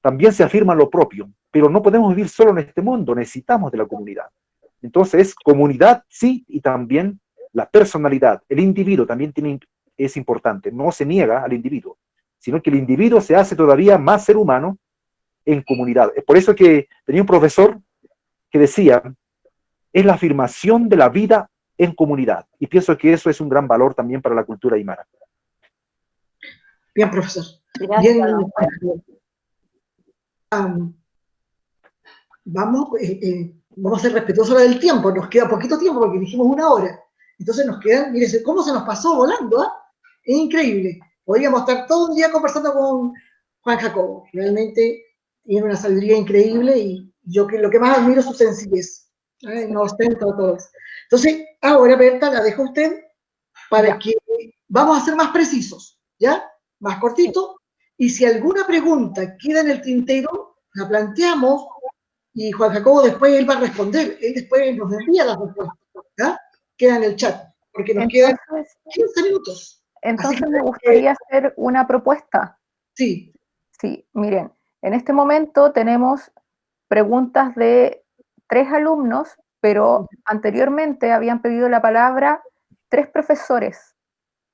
también se afirma lo propio, pero no podemos vivir solo en este mundo, necesitamos de la comunidad, Entonces, comunidad sí, y también la personalidad. El individuo también es importante, no se niega al individuo, sino que el individuo se hace todavía más ser humano en comunidad. Es por eso que tenía un profesor que decía, es la afirmación de la vida en comunidad. Y pienso que eso es un gran valor también para la cultura aymara. Bien, profesor. Gracias, Bien, don Juan. vamos, vamos a ser respetuosos del tiempo, nos queda poquito tiempo porque dijimos 1 hora. Entonces nos quedan, mire, ¿cómo se nos pasó volando? Es increíble. Podríamos estar todo un día conversando con Juan Jacobo. Realmente tiene una sabiduría increíble y yo lo que más admiro es su sencillez. No ostenta a todos. Entonces, ahora, Berta, la dejo a usted para que vamos a ser más precisos, ¿ya? Más cortito. Y si alguna pregunta queda en el tintero, la planteamos y Juan Jacobo después él va a responder. Él después nos envía las respuestas, ¿ya? Queda en el chat, porque nos quedan 15 minutos. Entonces me gustaría hacer una propuesta. Sí. Sí, miren, en este momento tenemos preguntas de 3 alumnos, pero anteriormente habían pedido la palabra 3 profesores.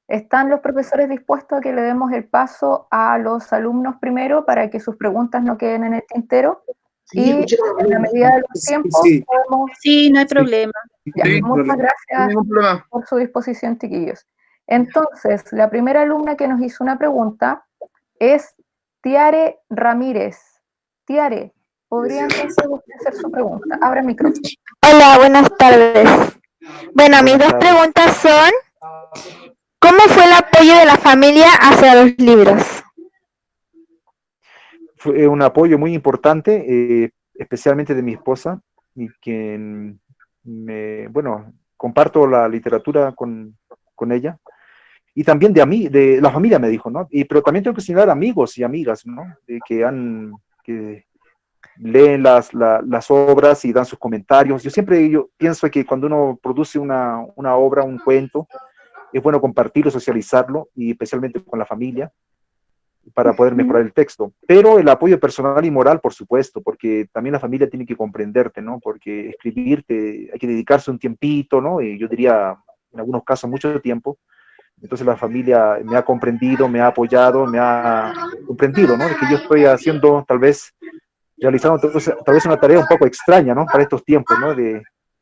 ¿Están los profesores dispuestos a que le demos el paso a los alumnos primero para que sus preguntas no queden en el tintero? Sí, y en la medida de los tiempos podemos... Sí, no hay problema. Ya, muchas gracias por su disposición, chiquillos. Entonces, la primera alumna que nos hizo una pregunta es Tiare Ramírez. Tiare, ¿podría entonces usted hacer su pregunta? Abra el micrófono. Hola, buenas tardes. Bueno, mis dos preguntas son, ¿cómo fue el apoyo de la familia hacia los libros? Fue un apoyo muy importante, especialmente de mi esposa, y quien bueno, comparto la literatura con ella, y también de la familia me dijo, ¿no? Pero también tengo que señalar amigos y amigas, ¿no? Que leen las obras y dan sus comentarios. Yo pienso que cuando uno produce una obra, un cuento, es bueno compartirlo, socializarlo, y especialmente con la familia, para poder mejorar el texto. Pero el apoyo personal y moral, por supuesto, porque también la familia tiene que comprenderte, ¿no? Porque escribirte, hay que dedicarse un tiempito, ¿no? Y yo diría, en algunos casos, mucho tiempo. Entonces la familia me ha comprendido, me ha apoyado, me ha comprendido, ¿no? De que yo estoy haciendo, realizando tal vez una tarea un poco extraña, ¿no? Para estos tiempos, ¿no? De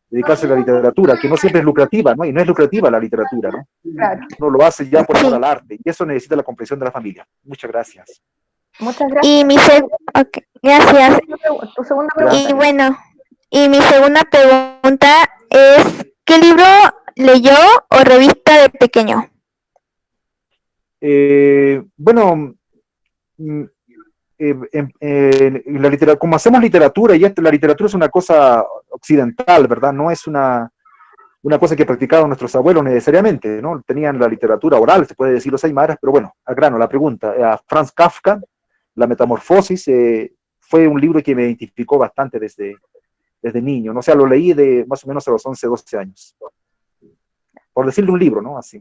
dedicarse a la literatura, que no siempre es lucrativa, ¿no? Y no es lucrativa la literatura, ¿no? Claro. Uno lo hace ya por amor al arte, y eso necesita la comprensión de la familia. Muchas gracias. Muchas gracias. Y gracias. Tu segunda pregunta. Y bueno, y mi segunda pregunta es, ¿qué libro leyó o revista de pequeño? Bueno, la literatura, como hacemos literatura, y la literatura es una cosa occidental, ¿verdad? No es una cosa que practicaban nuestros abuelos necesariamente, ¿no? Tenían la literatura oral, se puede decir los aymaras, pero bueno, al grano, la pregunta. Franz Kafka, La Metamorfosis, fue un libro que me identificó bastante desde niño, ¿no? O sea, lo leí de más o menos a los 11, 12 años. Por decirle un libro, ¿no? Así.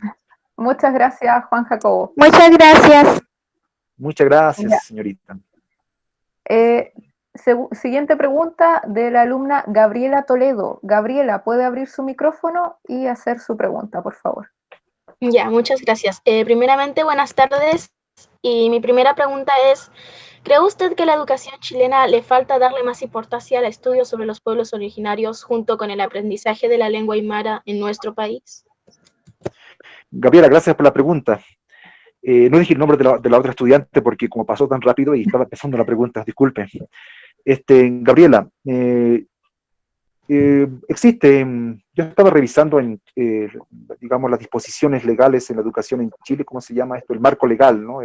Muchas gracias, Juan Jacobo. Muchas gracias. Muchas gracias, señorita. Siguiente pregunta de la alumna Gabriela Toledo. Gabriela, ¿puede abrir su micrófono y hacer su pregunta, por favor? Ya, muchas gracias. Primeramente, buenas tardes. Y mi primera pregunta es, ¿cree usted que la educación chilena le falta darle más importancia al estudio sobre los pueblos originarios junto con el aprendizaje de la lengua aymara en nuestro país? Gabriela, gracias por la pregunta. No dije el nombre de la otra estudiante porque como pasó tan rápido y estaba empezando la pregunta, disculpe. Gabriela, existe, yo estaba revisando digamos, las disposiciones legales en la educación en Chile, ¿cómo se llama esto? El marco legal, ¿no?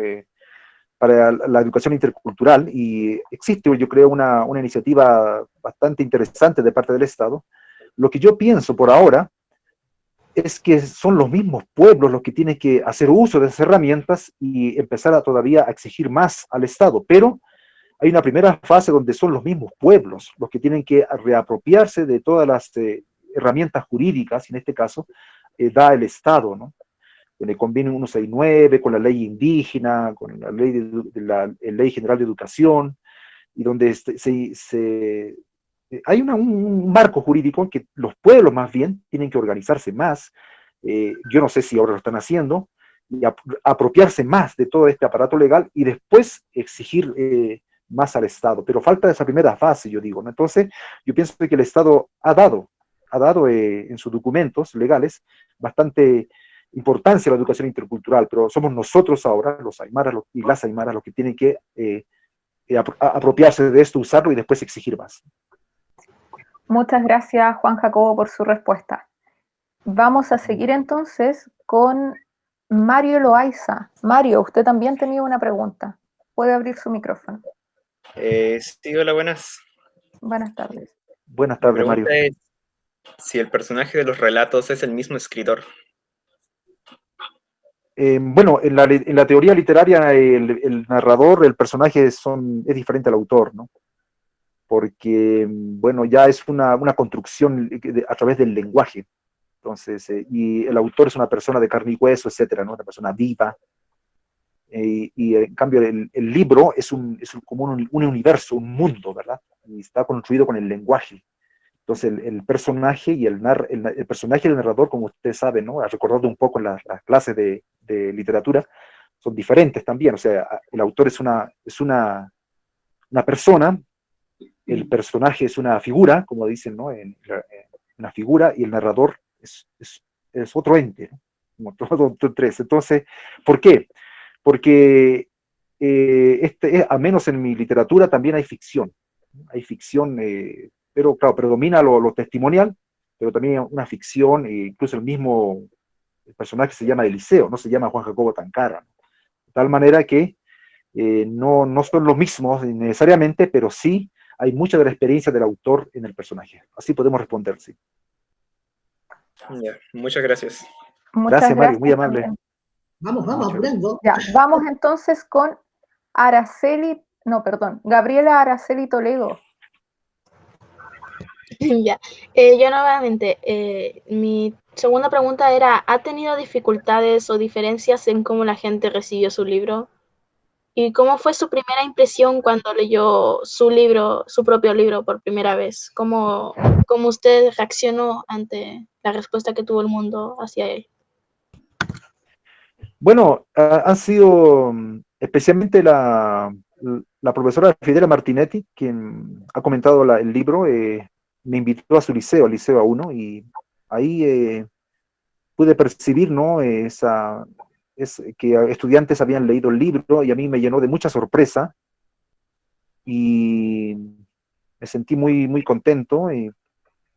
Para la educación intercultural, y existe, yo creo, una iniciativa bastante interesante de parte del Estado. Lo que yo pienso por ahora es que son los mismos pueblos los que tienen que hacer uso de esas herramientas y empezar todavía a exigir más al Estado, pero hay una primera fase donde son los mismos pueblos los que tienen que reapropiarse de todas las herramientas jurídicas, en este caso, da el Estado, ¿no? Con el convenio 169, con la ley indígena, con la ley, la ley general de educación, y donde hay un marco jurídico que los pueblos más bien tienen que organizarse más. Yo no sé si ahora lo están haciendo, y apropiarse más de todo este aparato legal y después exigir más al Estado. Pero falta esa primera fase, yo digo, ¿no? Entonces, yo pienso que el Estado ha dado en sus documentos legales bastante importancia a la educación intercultural, pero somos nosotros ahora, los aymaras y las aymaras, los que tienen que apropiarse de esto, usarlo y después exigir más. Muchas gracias, Juan Jacobo, por su respuesta. Vamos a seguir entonces con Mario Loaiza. Mario, usted también tenía una pregunta. Puede abrir su micrófono. Sí, hola, buenas. Buenas tardes. Buenas tardes, Mario. Es si el personaje de los relatos es el mismo escritor. Bueno, en la teoría literaria, el narrador, el personaje es diferente al autor, ¿no? Porque, bueno, ya es una construcción a través del lenguaje. Entonces, y el autor es una persona de carne y hueso, etcétera, ¿no? Una persona viva. Y en cambio, el libro es como un universo, un mundo, ¿verdad? Y está construido con el lenguaje. Entonces, el personaje y el personaje y el narrador, como ustedes saben, ¿no? Recordando un poco en las clases de literatura, son diferentes también. O sea, el autor es una persona, el personaje es una figura, como dicen, ¿no? Una figura, y el narrador es otro ente, ¿no? Otro tres. Entonces, ¿por qué? Porque al menos en mi literatura también hay ficción. Hay ficción, pero claro, predomina lo testimonial, pero también una ficción, incluso el personaje se llama Eliseo, no se llama Juan Jacobo Tancara, ¿no? De tal manera que no son los mismos necesariamente, pero sí hay mucha de la experiencia del autor en el personaje. Así podemos responder, sí. Ya, muchas gracias. Gracias, Mario, muy amable. También. Vamos, apurando. Ya, vamos entonces con Gabriela Araceli Toledo. Ya, yo nuevamente, mi segunda pregunta era, ¿ha tenido dificultades o diferencias en cómo la gente recibió su libro? ¿Y cómo fue su primera impresión cuando leyó su propio libro por primera vez? ¿Cómo usted reaccionó ante la respuesta que tuvo el mundo hacia él? Bueno, han sido especialmente la profesora Fidela Martinetti, quien ha comentado el libro, me invitó a su liceo, al Liceo A1, y ahí pude percibir, ¿no? Que estudiantes habían leído el libro, y a mí me llenó de mucha sorpresa, y me sentí muy, muy contento, y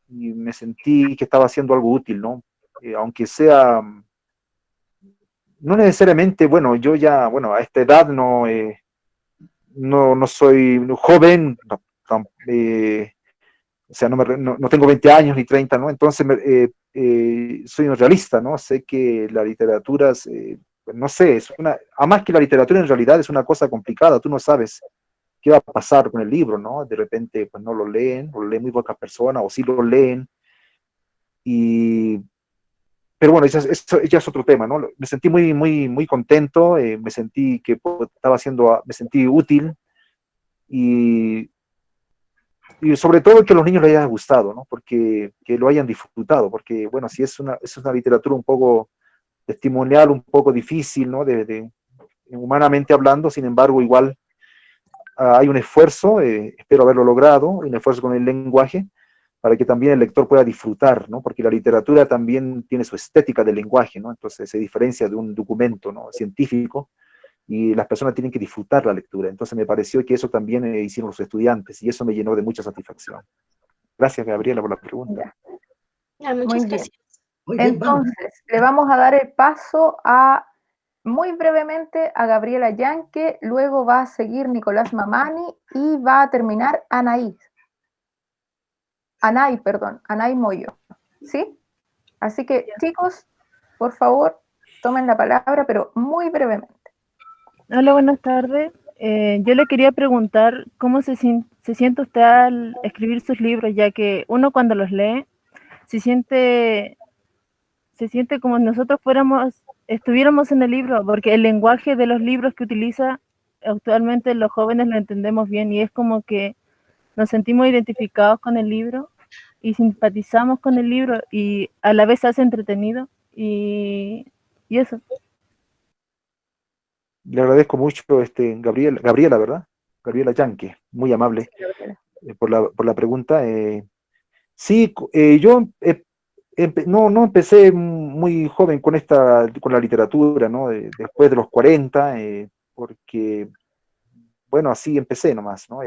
me sentí que estaba haciendo algo útil, ¿no? Aunque sea, no necesariamente, bueno, yo ya, bueno, a esta edad no soy joven, o sea, no tengo 20 años ni 30, ¿no? Entonces soy un realista, ¿no? Sé que la literatura, no sé, además que la literatura en realidad es una cosa complicada, tú no sabes qué va a pasar con el libro, ¿no? De repente, pues no lo leen, o lo leen muy pocas personas, o sí lo leen, pero bueno, eso ya es otro tema, ¿no? Me sentí muy, muy, muy contento, me sentí que me sentí útil, y sobre todo que a los niños les haya gustado, ¿no? Porque que lo hayan disfrutado, porque bueno, si es una literatura un poco testimonial, un poco difícil, ¿no? Humanamente hablando, sin embargo, igual hay un esfuerzo, espero haberlo logrado, un esfuerzo con el lenguaje, para que también el lector pueda disfrutar, ¿no? Porque la literatura también tiene su estética del lenguaje, ¿no? Entonces se diferencia de un documento, ¿no? Científico, y las personas tienen que disfrutar la lectura. Entonces me pareció que eso también hicieron los estudiantes, y eso me llenó de mucha satisfacción. Gracias, Gabriela, por la pregunta. Muchas gracias. Muy bien, Entonces, le vamos a dar el paso muy brevemente a Gabriela Yanque, luego va a seguir Nicolás Mamani y va a terminar Anay Moyo, ¿sí? Así que, chicos, por favor, tomen la palabra, pero muy brevemente. Hola, buenas tardes. Yo le quería preguntar cómo se siente usted al escribir sus libros, ya que uno cuando los lee se siente como si nosotros estuviéramos en el libro, porque el lenguaje de los libros que utiliza actualmente los jóvenes lo entendemos bien, y es como que nos sentimos identificados con el libro y simpatizamos con el libro y a la vez se hace entretenido y eso. Le agradezco mucho, Gabriela, ¿verdad? Gabriela Yanque, muy amable por la pregunta. Sí, yo no empecé muy joven con la literatura, ¿no? Después de los 40, porque, bueno, así empecé nomás, ¿no?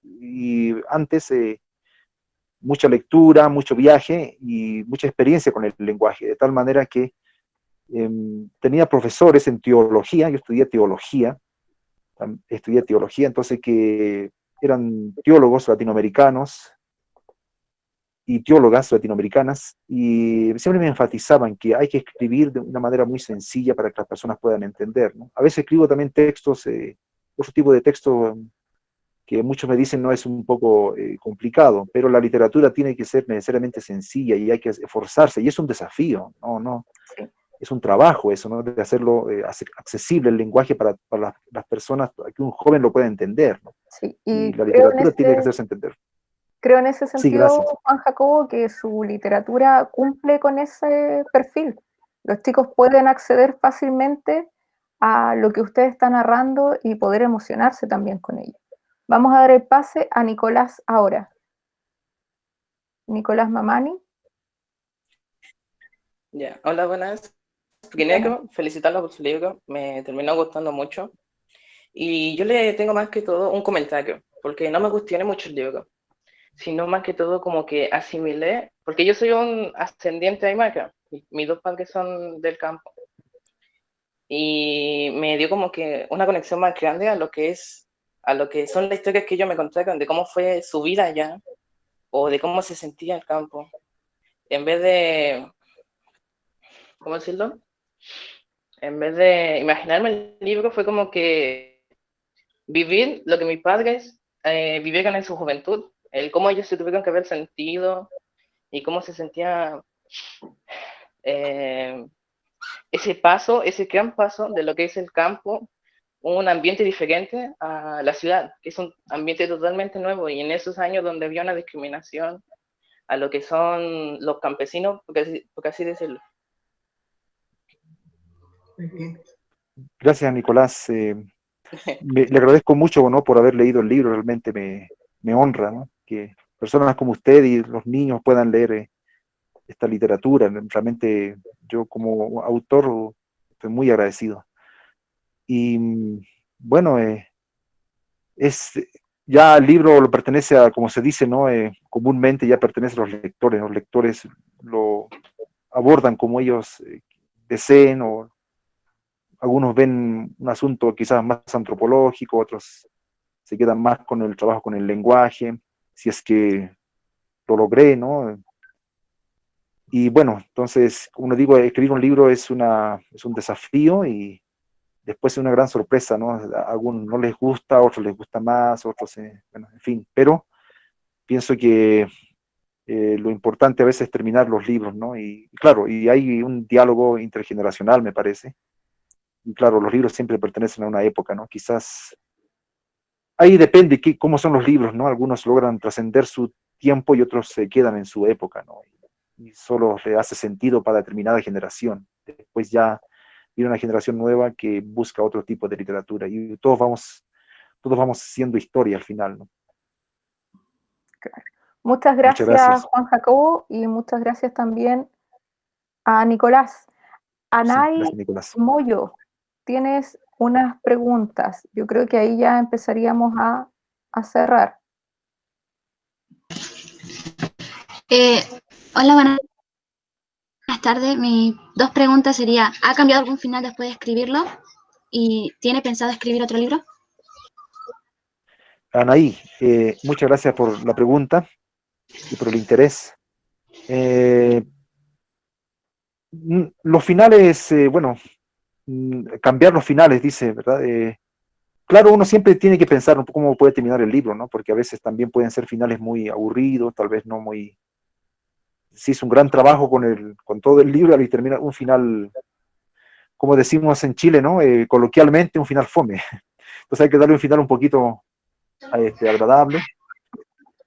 Y antes, mucha lectura, mucho viaje y mucha experiencia con el lenguaje, de tal manera que tenía profesores en teología, yo estudié teología, entonces que eran teólogos latinoamericanos y teólogas latinoamericanas, y siempre me enfatizaban que hay que escribir de una manera muy sencilla para que las personas puedan entender, ¿no? A veces escribo también textos, otro tipo de texto que muchos me dicen no es un poco complicado, pero la literatura tiene que ser necesariamente sencilla y hay que esforzarse, y es un desafío, no, Sí. es un trabajo eso, ¿no? De hacerlo accesible el lenguaje para las personas, para que un joven lo pueda entender, ¿no? Sí, Y la literatura tiene que hacerse entender. creo en ese Sí, sentido, gracias. Juan Jacobo, que su literatura cumple con ese perfil. Los chicos pueden acceder fácilmente a lo que usted está narrando y poder emocionarse también con ello. Vamos a dar el pase a Nicolás ahora. Nicolás Mamani. Ya, hola, buenas. Primero, felicitarlo por su libro, me terminó gustando mucho. Y yo le tengo más que todo un comentario, porque no me cuestioné mucho el libro, sino más que todo como que asimilé, porque yo soy un ascendiente aymara, mis dos padres son del campo, y me dio como que una conexión más grande a lo que son las historias que ellos me contaron, de cómo fue su vida allá, o de cómo se sentía el campo, en vez de, ¿cómo decirlo? En vez de imaginarme el libro, fue como que vivir lo que mis padres vivieron en su juventud, el cómo ellos se tuvieron que haber sentido y cómo se sentía ese gran paso de lo que es el campo, un ambiente diferente a la ciudad, que es un ambiente totalmente nuevo, y en esos años donde había una discriminación a lo que son los campesinos, por así decirlo. Muy bien. Gracias, Nicolás. Le agradezco mucho, ¿no? Por haber leído el libro, realmente me honra, ¿no? Que personas como usted y los niños puedan leer esta literatura. Realmente yo como autor estoy muy agradecido. Y bueno, ya el libro lo pertenece a, como se dice, ¿no? Comúnmente ya pertenece a los lectores lo abordan como ellos deseen, o algunos ven un asunto quizás más antropológico, otros se quedan más con el trabajo con el lenguaje, si es que lo logré, ¿no? Y bueno, entonces, como digo, escribir un libro es un desafío, y después es una gran sorpresa, ¿no? A algunos no les gusta, a otros les gusta más, otros, bueno, en fin, pero pienso que lo importante a veces es terminar los libros, ¿no? Y claro, y hay un diálogo intergeneracional, me parece. Y claro, los libros siempre pertenecen a una época, ¿no? Quizás ahí depende cómo son los libros, ¿no? Algunos logran trascender su tiempo y otros se quedan en su época, ¿no? Y solo le hace sentido para determinada generación. Después ya viene una generación nueva que busca otro tipo de literatura, y todos vamos siendo historia al final, ¿no? Claro. Muchas gracias, Juan Jacobo, y muchas gracias también a Nicolás. Anay, gracias, Nicolás. Moyo, tienes unas preguntas. Yo creo que ahí ya empezaríamos a cerrar. Hola, buenas tardes. Mis dos preguntas serían, ¿ha cambiado algún final después de escribirlo? ¿Y tiene pensado escribir otro libro? Anaí, muchas gracias por la pregunta y por el interés. Los finales, bueno, cambiar los finales, dice, ¿verdad? Claro, uno siempre tiene que pensar un poco cómo puede terminar el libro, ¿no? Porque a veces también pueden ser finales muy aburridos, tal vez no muy... Si es un gran trabajo con todo el libro y termina un final, como decimos en Chile, ¿no? Coloquialmente, un final fome. Entonces hay que darle un final un poquito agradable.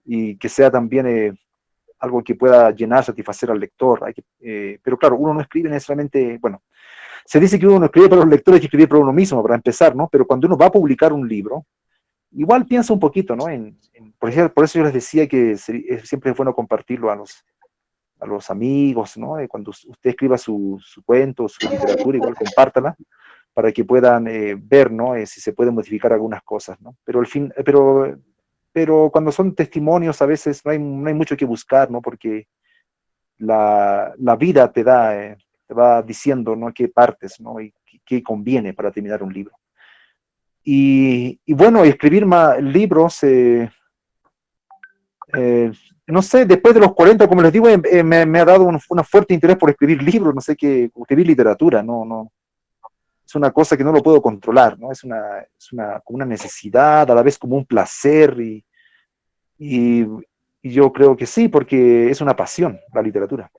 y que sea también algo que pueda llenar, satisfacer al lector. Pero claro, uno no escribe necesariamente, bueno, se dice que uno no escribe para los lectores, hay que escribir para uno mismo, para empezar, ¿no? Pero cuando uno va a publicar un libro, igual piensa un poquito, ¿no? Por eso yo les decía que siempre es bueno compartirlo a los amigos, ¿no? Cuando usted escriba su cuento, su literatura, igual compártala, para que puedan ver, ¿no? Si se pueden modificar algunas cosas, ¿no? Pero cuando son testimonios a veces no hay mucho que buscar, ¿no? Porque la vida te va diciendo, ¿no? Qué partes, ¿no? Y qué conviene para terminar un libro. Y bueno, escribir más libros, no sé, después de los 40, como les digo, me ha dado un fuerte interés por escribir libros, no sé qué, escribir literatura, no, es una cosa que no lo puedo controlar, ¿no? Es como una necesidad, a la vez como un placer, y yo creo que sí, porque es una pasión la literatura.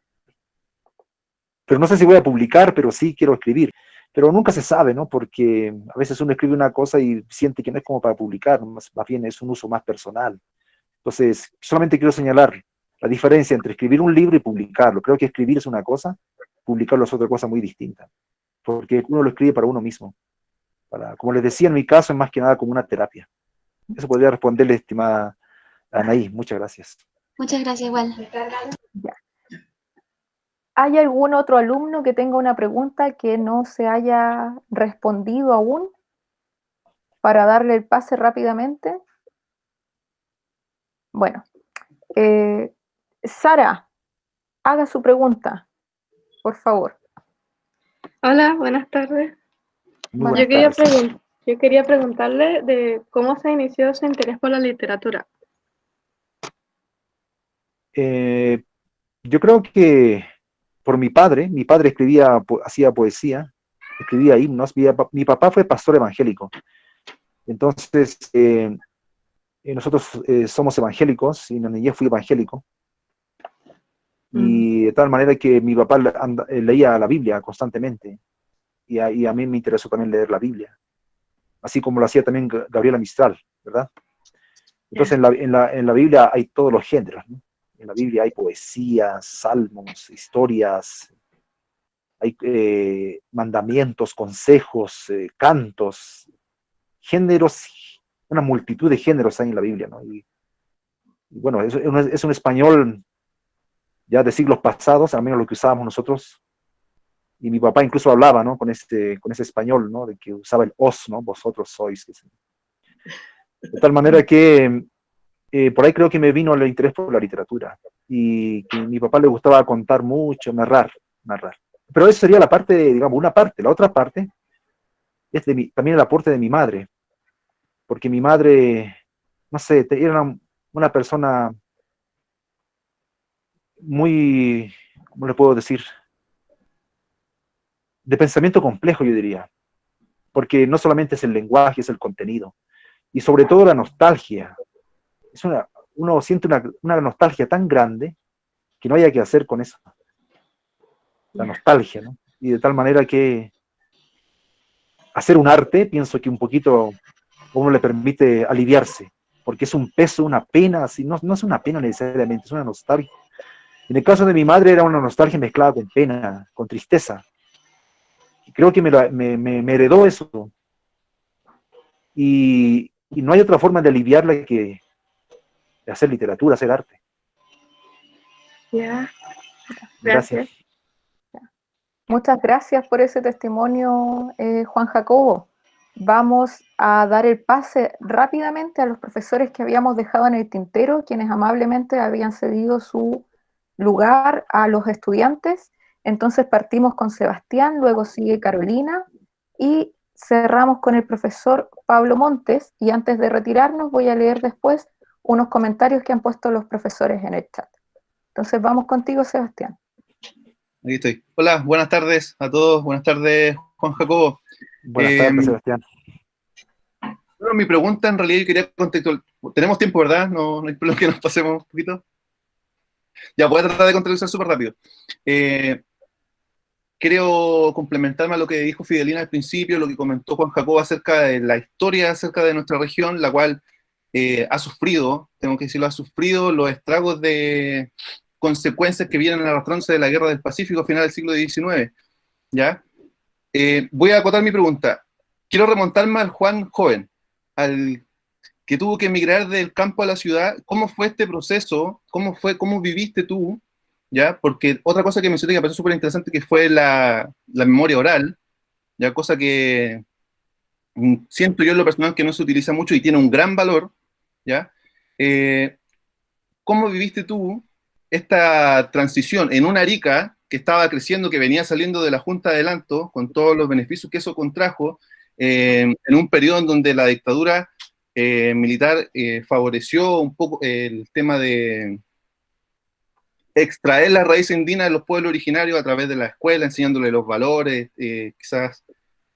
Pero no sé si voy a publicar, pero sí quiero escribir. Pero nunca se sabe, ¿no? Porque a veces uno escribe una cosa y siente que no es como para publicar, más bien es un uso más personal. Entonces, solamente quiero señalar la diferencia entre escribir un libro y publicarlo. Creo que escribir es una cosa, publicarlo es otra cosa muy distinta, porque uno lo escribe para uno mismo. Como les decía, en mi caso es más que nada como una terapia. Eso podría responderle, estimada Anaí. Muchas gracias. Muchas gracias, igual. Ya. ¿Hay algún otro alumno que tenga una pregunta que no se haya respondido aún? Para darle el pase rápidamente. Bueno, Sara, haga su pregunta, por favor. Hola, buenas tardes. Yo quería preguntarle de cómo se inició su interés por la literatura. Yo creo que por mi padre hacía poesía, escribía himnos. Mi papá fue pastor evangélico. Entonces, nosotros somos evangélicos, y en la niñez fui evangélico. Y de tal manera que mi papá leía la Biblia constantemente. Y a mí me interesó también leer la Biblia. Así como lo hacía también Gabriela Mistral, ¿verdad? Entonces, en la Biblia hay todos los géneros, ¿no? En la Biblia hay poesías, salmos, historias, hay mandamientos, consejos, cantos, géneros, una multitud de géneros hay en la Biblia, ¿no? Y bueno, es un español ya de siglos pasados, al menos lo que usábamos nosotros, y mi papá incluso hablaba, ¿no? Con ese español, ¿no? De que usaba el os, ¿no? Vosotros sois. De tal manera que por ahí creo que me vino el interés por la literatura, y que a mi papá le gustaba contar mucho, narrar. Pero eso sería la parte, digamos, una parte. La otra parte es también el aporte de mi madre, porque mi madre, no sé, era una persona muy, ¿cómo le puedo decir? De pensamiento complejo, yo diría, porque no solamente es el lenguaje, es el contenido, y sobre todo la nostalgia. Uno siente una nostalgia tan grande que no haya que hacer con eso. La nostalgia, ¿no? Y de tal manera que hacer un arte, pienso que un poquito uno le permite aliviarse, porque es un peso, una pena, así, no es una pena necesariamente, es una nostalgia. En el caso de mi madre era una nostalgia mezclada con pena, con tristeza. Y creo que me heredó eso. Y no hay otra forma de aliviarla que de hacer literatura, hacer arte. Ya, gracias. Muchas gracias por ese testimonio, Juan Jacobo. Vamos a dar el pase rápidamente a los profesores que habíamos dejado en el tintero, quienes amablemente habían cedido su lugar a los estudiantes. Entonces partimos con Sebastián, luego sigue Carolina y cerramos con el profesor Pablo Montes. Y antes de retirarnos voy a leer después unos comentarios que han puesto los profesores en el chat. Entonces vamos contigo, Sebastián. Aquí estoy. Hola, buenas tardes a todos. Buenas tardes, Juan Jacobo. Buenas tardes, Sebastián. Bueno, mi pregunta en realidad yo quería contextualizar. Tenemos tiempo, ¿verdad? No hay problema que nos pasemos un poquito. Ya, voy a tratar de contextualizar súper rápido. Quiero complementarme a lo que dijo Fidelina al principio, lo que comentó Juan Jacobo acerca de la historia, acerca de nuestra región, la cual ha sufrido, tengo que decirlo, ha sufrido los estragos de consecuencias que vienen arrastrándose de la guerra del Pacífico a final del siglo XIX, ¿ya? Voy a acotar mi pregunta. Quiero remontarme al Juan joven, al que tuvo que emigrar del campo a la ciudad. ¿Cómo fue este proceso? ¿Cómo viviste tú? ¿Ya? Porque otra cosa que mencioné que me pareció súper interesante que fue la memoria oral, ¿ya? Cosa que siento yo en lo personal que no se utiliza mucho y tiene un gran valor, ¿ya? ¿Cómo viviste tú esta transición en una Arica que estaba creciendo, que venía saliendo de la Junta de Adelanto, con todos los beneficios que eso contrajo, en un periodo en donde la dictadura militar favoreció un poco el tema de extraer la raíz indígena de los pueblos originarios a través de la escuela, enseñándole los valores, quizás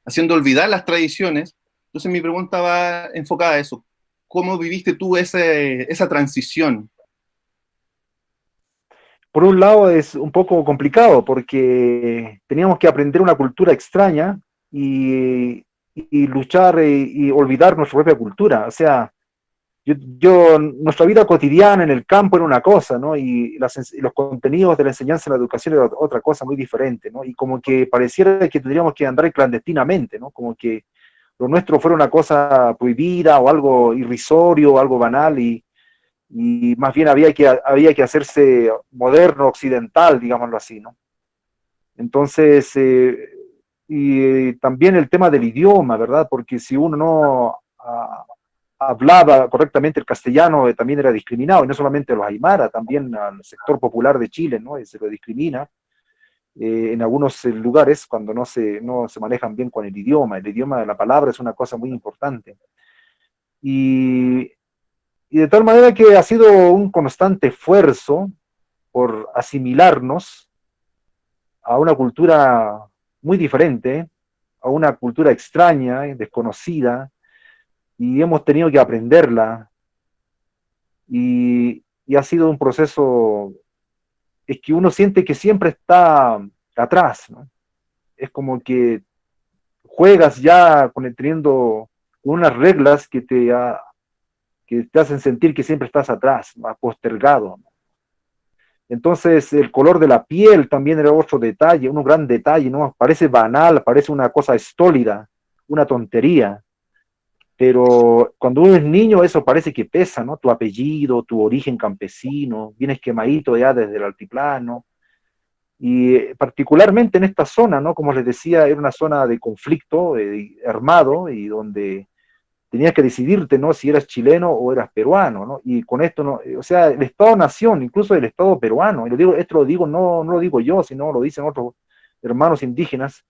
haciendo olvidar las tradiciones? Entonces mi pregunta va enfocada a eso. ¿Cómo viviste tú esa transición? Por un lado es un poco complicado porque teníamos que aprender una cultura extraña y luchar y olvidar nuestra propia cultura. O sea, nuestra vida cotidiana en el campo era una cosa, ¿no? Y los contenidos de la enseñanza en la educación era otra cosa muy diferente, ¿no? Y como que pareciera que tendríamos que andar clandestinamente, ¿no? Como que lo nuestro fuera una cosa prohibida o algo irrisorio, algo banal, y más bien había que hacerse moderno, occidental, digámoslo así, ¿no? Entonces, también el tema del idioma, ¿verdad? Porque si uno no hablaba correctamente el castellano, también era discriminado, y no solamente a los aymara, también al sector popular de Chile, ¿no? Se lo discrimina en algunos lugares cuando no se manejan bien con el idioma. El idioma de la palabra es una cosa muy importante. Y de tal manera que ha sido un constante esfuerzo por asimilarnos a una cultura muy diferente, a una cultura extraña, desconocida, y hemos tenido que aprenderla, y ha sido un proceso, es que uno siente que siempre está atrás, ¿no? Es como que juegas ya teniendo unas reglas que te hacen sentir que siempre estás atrás, más postergado, ¿no? Entonces, el color de la piel también era otro detalle, un gran detalle, ¿no? Parece banal, parece una cosa estólida, una tontería, pero cuando uno es niño eso parece que pesa, ¿no? Tu apellido, tu origen campesino, vienes quemadito ya desde el altiplano, y particularmente en esta zona, ¿no? Como les decía, era una zona de conflicto armado, y donde tenías que decidirte, ¿no? Si eras chileno o eras peruano, ¿no? Y con esto, ¿no? O sea, el Estado-nación, incluso el Estado peruano, y esto lo digo, no lo digo yo, sino lo dicen otros hermanos indígenas,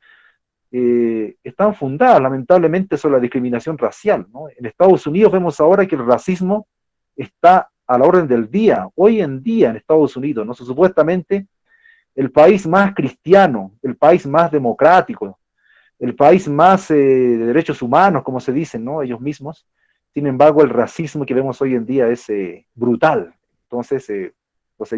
están fundadas lamentablemente sobre la discriminación racial, ¿no? En Estados Unidos vemos ahora que el racismo está a la orden del día, hoy en día en Estados Unidos, ¿no? Supuestamente el país más cristiano, el país más democrático, el país más de derechos humanos, como se dicen, ¿no? Ellos mismos. Sin embargo, el racismo que vemos hoy en día es brutal. Entonces,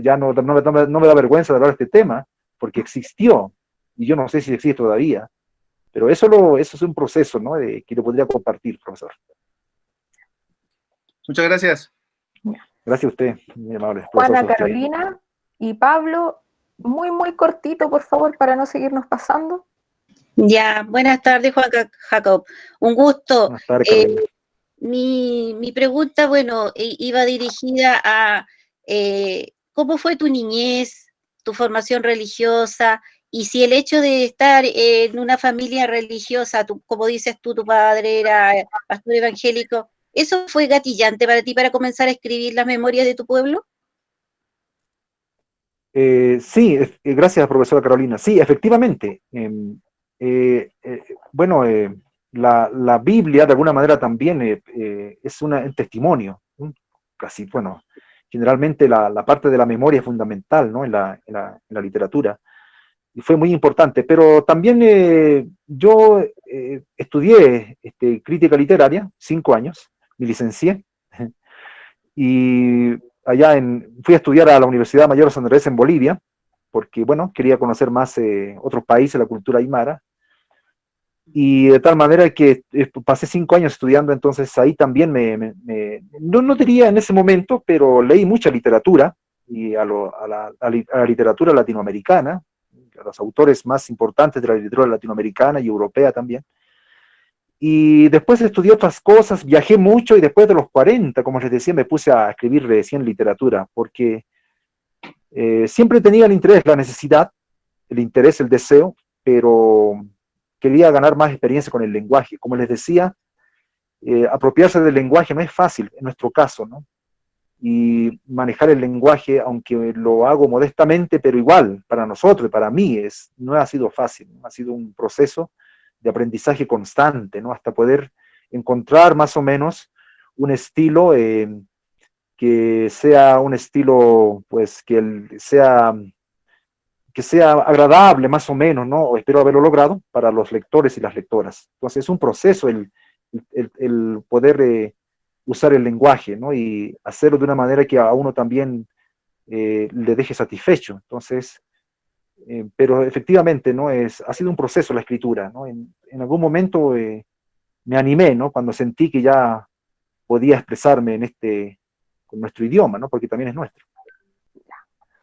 ya no me da vergüenza de hablar de este tema, porque existió, y yo no sé si existe todavía, pero eso es un proceso, ¿no? Que lo podría compartir, profesor. Muchas gracias. Gracias a usted, muy amable. Juana Carolina y Pablo, muy cortito, por favor, para no seguirnos pasando. Ya, buenas tardes, Juan Jacob. Un gusto. Buenas tardes, Carolina. Mi pregunta, bueno, iba dirigida a cómo fue tu niñez, tu formación religiosa, y si el hecho de estar en una familia religiosa, como dices tú, tu padre era pastor evangélico, ¿eso fue gatillante para ti para comenzar a escribir las memorias de tu pueblo? Sí, gracias, profesora Carolina. Sí, efectivamente. Bueno, la Biblia de alguna manera también es un testimonio, ¿no? Casi, bueno, generalmente la parte de la memoria es fundamental, ¿no? en la literatura, y fue muy importante, pero también yo estudié crítica literaria, 5 años, me licencié, y fui a estudiar a la Universidad Mayor de San Andrés en Bolivia, porque, bueno, quería conocer más otros países, la cultura aymara. y de tal manera que pasé 5 años estudiando, entonces ahí también no diría en ese momento, pero leí mucha literatura, y a la literatura latinoamericana, a los autores más importantes de la literatura latinoamericana y europea también. Y después estudié otras cosas, viajé mucho, y después de los 40, como les decía, me puse a escribir recién literatura, porque siempre tenía el interés, la necesidad, el interés, el deseo, pero quería ganar más experiencia con el lenguaje. Como les decía, apropiarse del lenguaje no es fácil, en nuestro caso, ¿no? Y manejar el lenguaje, aunque lo hago modestamente, pero igual, para nosotros, para mí, no ha sido fácil, ¿no? Ha sido un proceso de aprendizaje constante, ¿no? Hasta poder encontrar más o menos un estilo que sea un estilo, pues, que sea agradable más o menos, ¿no? Espero haberlo logrado para los lectores y las lectoras. Entonces es un proceso el poder usar el lenguaje, ¿no? Y hacerlo de una manera que a uno también le deje satisfecho. Entonces, pero efectivamente, ¿no? Ha sido un proceso la escritura, ¿no? En algún momento me animé, ¿no? Cuando sentí que ya podía expresarme con nuestro idioma, ¿no? Porque también es nuestro.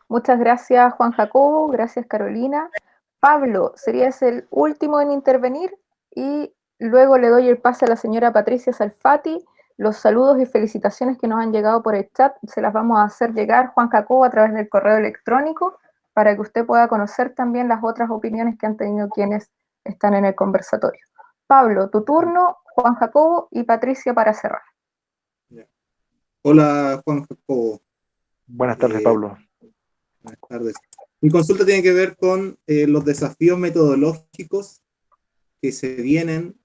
Muchas gracias, Juan Jacobo, gracias, Carolina. Pablo, serías el último en intervenir y luego le doy el pase a la señora Patricia Salfati. Los saludos y felicitaciones que nos han llegado por el chat se las vamos a hacer llegar, Juan Jacobo, a través del correo electrónico, para que usted pueda conocer también las otras opiniones que han tenido quienes están en el conversatorio. Pablo, tu turno, Juan Jacobo y Patricia para cerrar. Hola, Juan Jacobo. Buenas tardes, Pablo. Buenas tardes. Mi consulta tiene que ver con los desafíos metodológicos que se vienen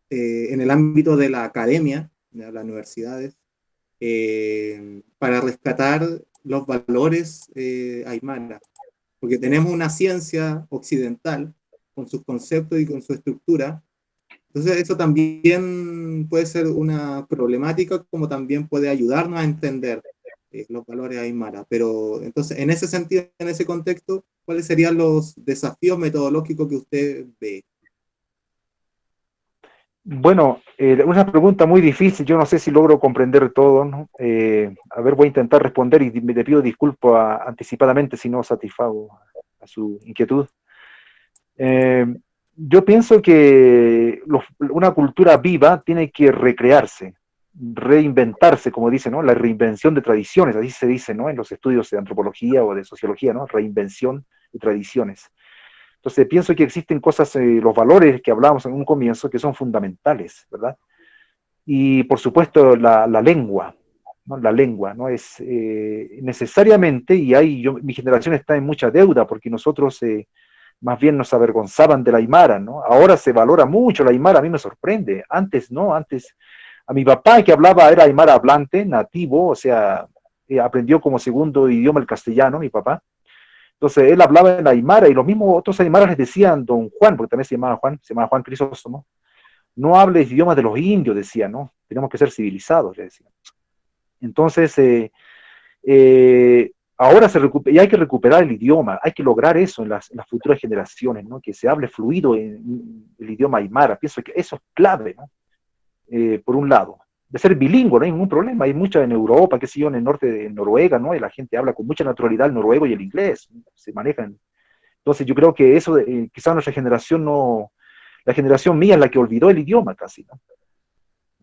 en el ámbito de la academia, de las universidades, para rescatar los valores aymara. Porque tenemos una ciencia occidental con sus conceptos y con su estructura. Entonces eso también puede ser una problemática, como también puede ayudarnos a entender los valores aymara. Pero entonces, en ese sentido, en ese contexto, ¿cuáles serían los desafíos metodológicos que usted ve? Bueno, una pregunta muy difícil, yo no sé si logro comprender todo, ¿no? A ver, voy a intentar responder y le pido disculpas anticipadamente si no satisfago a su inquietud. Yo pienso que una cultura viva tiene que recrearse, reinventarse, como dice, ¿no? La reinvención de tradiciones, así se dice, ¿no? En los estudios de antropología o de sociología, ¿no? Reinvención de tradiciones. Entonces pienso que existen cosas, los valores que hablábamos en un comienzo, que son fundamentales, ¿verdad? Y por supuesto la lengua, ¿no? La lengua, ¿no? Es necesariamente, y ahí mi generación está en mucha deuda, porque nosotros más bien nos avergonzaban de la aymara, ¿no? Ahora se valora mucho la aymara, a mí me sorprende. Antes, ¿no? Antes, a mi papá que hablaba era aymara hablante, nativo, o sea, aprendió como segundo idioma el castellano, mi papá. Entonces él hablaba en aymara y los mismos otros aymaras les decían don Juan, porque también se llamaba Juan Crisóstomo, no hables idiomas de los indios, decía, ¿no? Tenemos que ser civilizados, le decían. Entonces, ahora y hay que recuperar el idioma, hay que lograr eso en las futuras generaciones, ¿no? Que se hable fluido en el idioma aymara. Pienso que eso es clave, ¿no? Por un lado. De ser bilingüe, no hay ningún problema. Hay mucha en Europa, qué sé yo, en el norte de Noruega, ¿no? Y la gente habla con mucha naturalidad el noruego y el inglés, se manejan. Entonces yo creo que eso, quizás nuestra generación no, la generación mía es la que olvidó el idioma casi,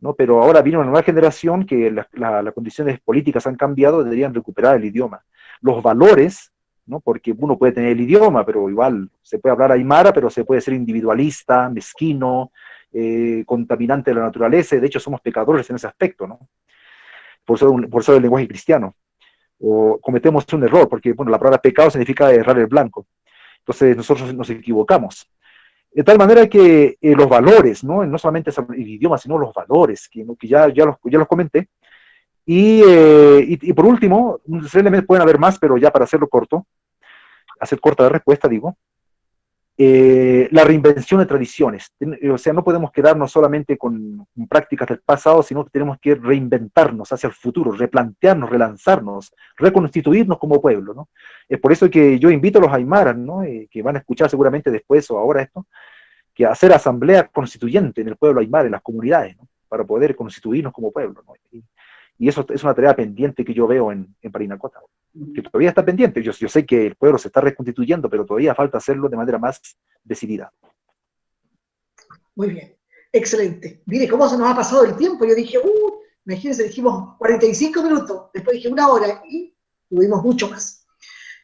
¿no? Pero ahora viene una nueva generación que las condiciones políticas han cambiado, deberían recuperar el idioma. Los valores, ¿no? Porque uno puede tener el idioma, pero igual se puede hablar aymara, pero se puede ser individualista, mezquino, contaminante de la naturaleza. De hecho somos pecadores en ese aspecto, ¿no? Por ser el lenguaje cristiano. O cometemos un error, porque bueno, la palabra pecado significa errar el blanco. Entonces nosotros nos equivocamos. De tal manera que los valores, no solamente el idioma, sino los valores, que ya los comenté. Y por último, pueden haber más, pero ya para hacerlo corto, hacer corta la respuesta, digo, la reinvención de tradiciones. O sea, no podemos quedarnos solamente con prácticas del pasado, sino que tenemos que reinventarnos hacia el futuro, replantearnos, relanzarnos, reconstituirnos como pueblo, ¿no? Es por eso que yo invito a los aymaras, ¿no? Que van a escuchar seguramente después o ahora esto, que hacer asamblea constituyente en el pueblo aymara, en las comunidades, ¿no? Para poder constituirnos como pueblo, ¿no? Y eso es una tarea pendiente que yo veo en Parinacota, que todavía está pendiente. Yo sé que el pueblo se está reconstituyendo, pero todavía falta hacerlo de manera más decidida. Muy bien, excelente. Mire cómo se nos ha pasado el tiempo. Yo dije, imagínense, dijimos 45 minutos, después dije 1 hora y tuvimos mucho más.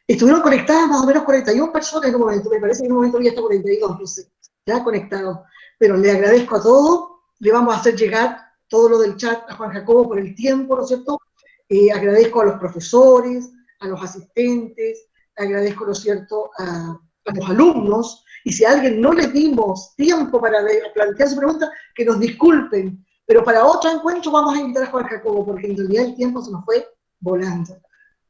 Estuvieron conectadas más o menos 41 personas en un momento, me parece que en un momento ya está 42, no sé, ya conectados. Pero le agradezco a todos, le vamos a hacer llegar todo lo del chat a Juan Jacobo por el tiempo, ¿no es cierto? Agradezco a los profesores, a los asistentes, agradezco, ¿no es cierto?, a los alumnos, y si a alguien no le dimos tiempo para plantear su pregunta, que nos disculpen, pero para otro encuentro vamos a invitar a Juan Jacobo, porque en realidad el tiempo se nos fue volando.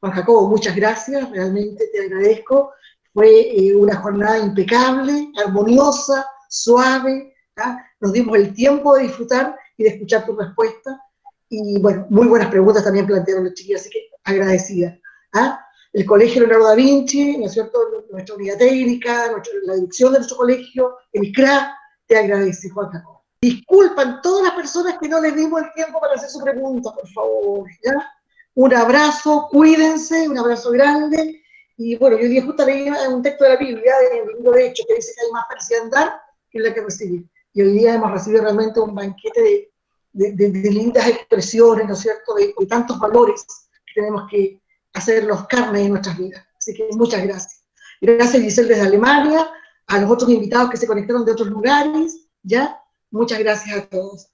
Juan Jacobo, muchas gracias, realmente te agradezco, fue una jornada impecable, armoniosa, suave, ¿tá? Nos dimos el tiempo de disfrutar y de escuchar tu respuesta, y bueno, muy buenas preguntas también plantearon los chiquillos, así que agradecida. ¿Ah? El Colegio Leonardo da Vinci, ¿no es cierto?, nuestra unidad técnica, la dirección de nuestro colegio, el CRA, te agradece, Juan Jacobo. Disculpan todas las personas que no les dimos el tiempo para hacer su pregunta, por favor, ¿ya? Un abrazo, cuídense, un abrazo grande, y bueno, yo hoy día justo leí un texto de la Biblia, del libro de Hechos, que dice que hay más felicidad en dar que la que recibir, y hoy día hemos recibido realmente un banquete de lindas expresiones, ¿no es cierto?, de tantos valores que tenemos que hacerlos carne en nuestras vidas. Así que muchas gracias. Gracias, Giselle, desde Alemania, a los otros invitados que se conectaron de otros lugares, ¿ya? Muchas gracias a todos.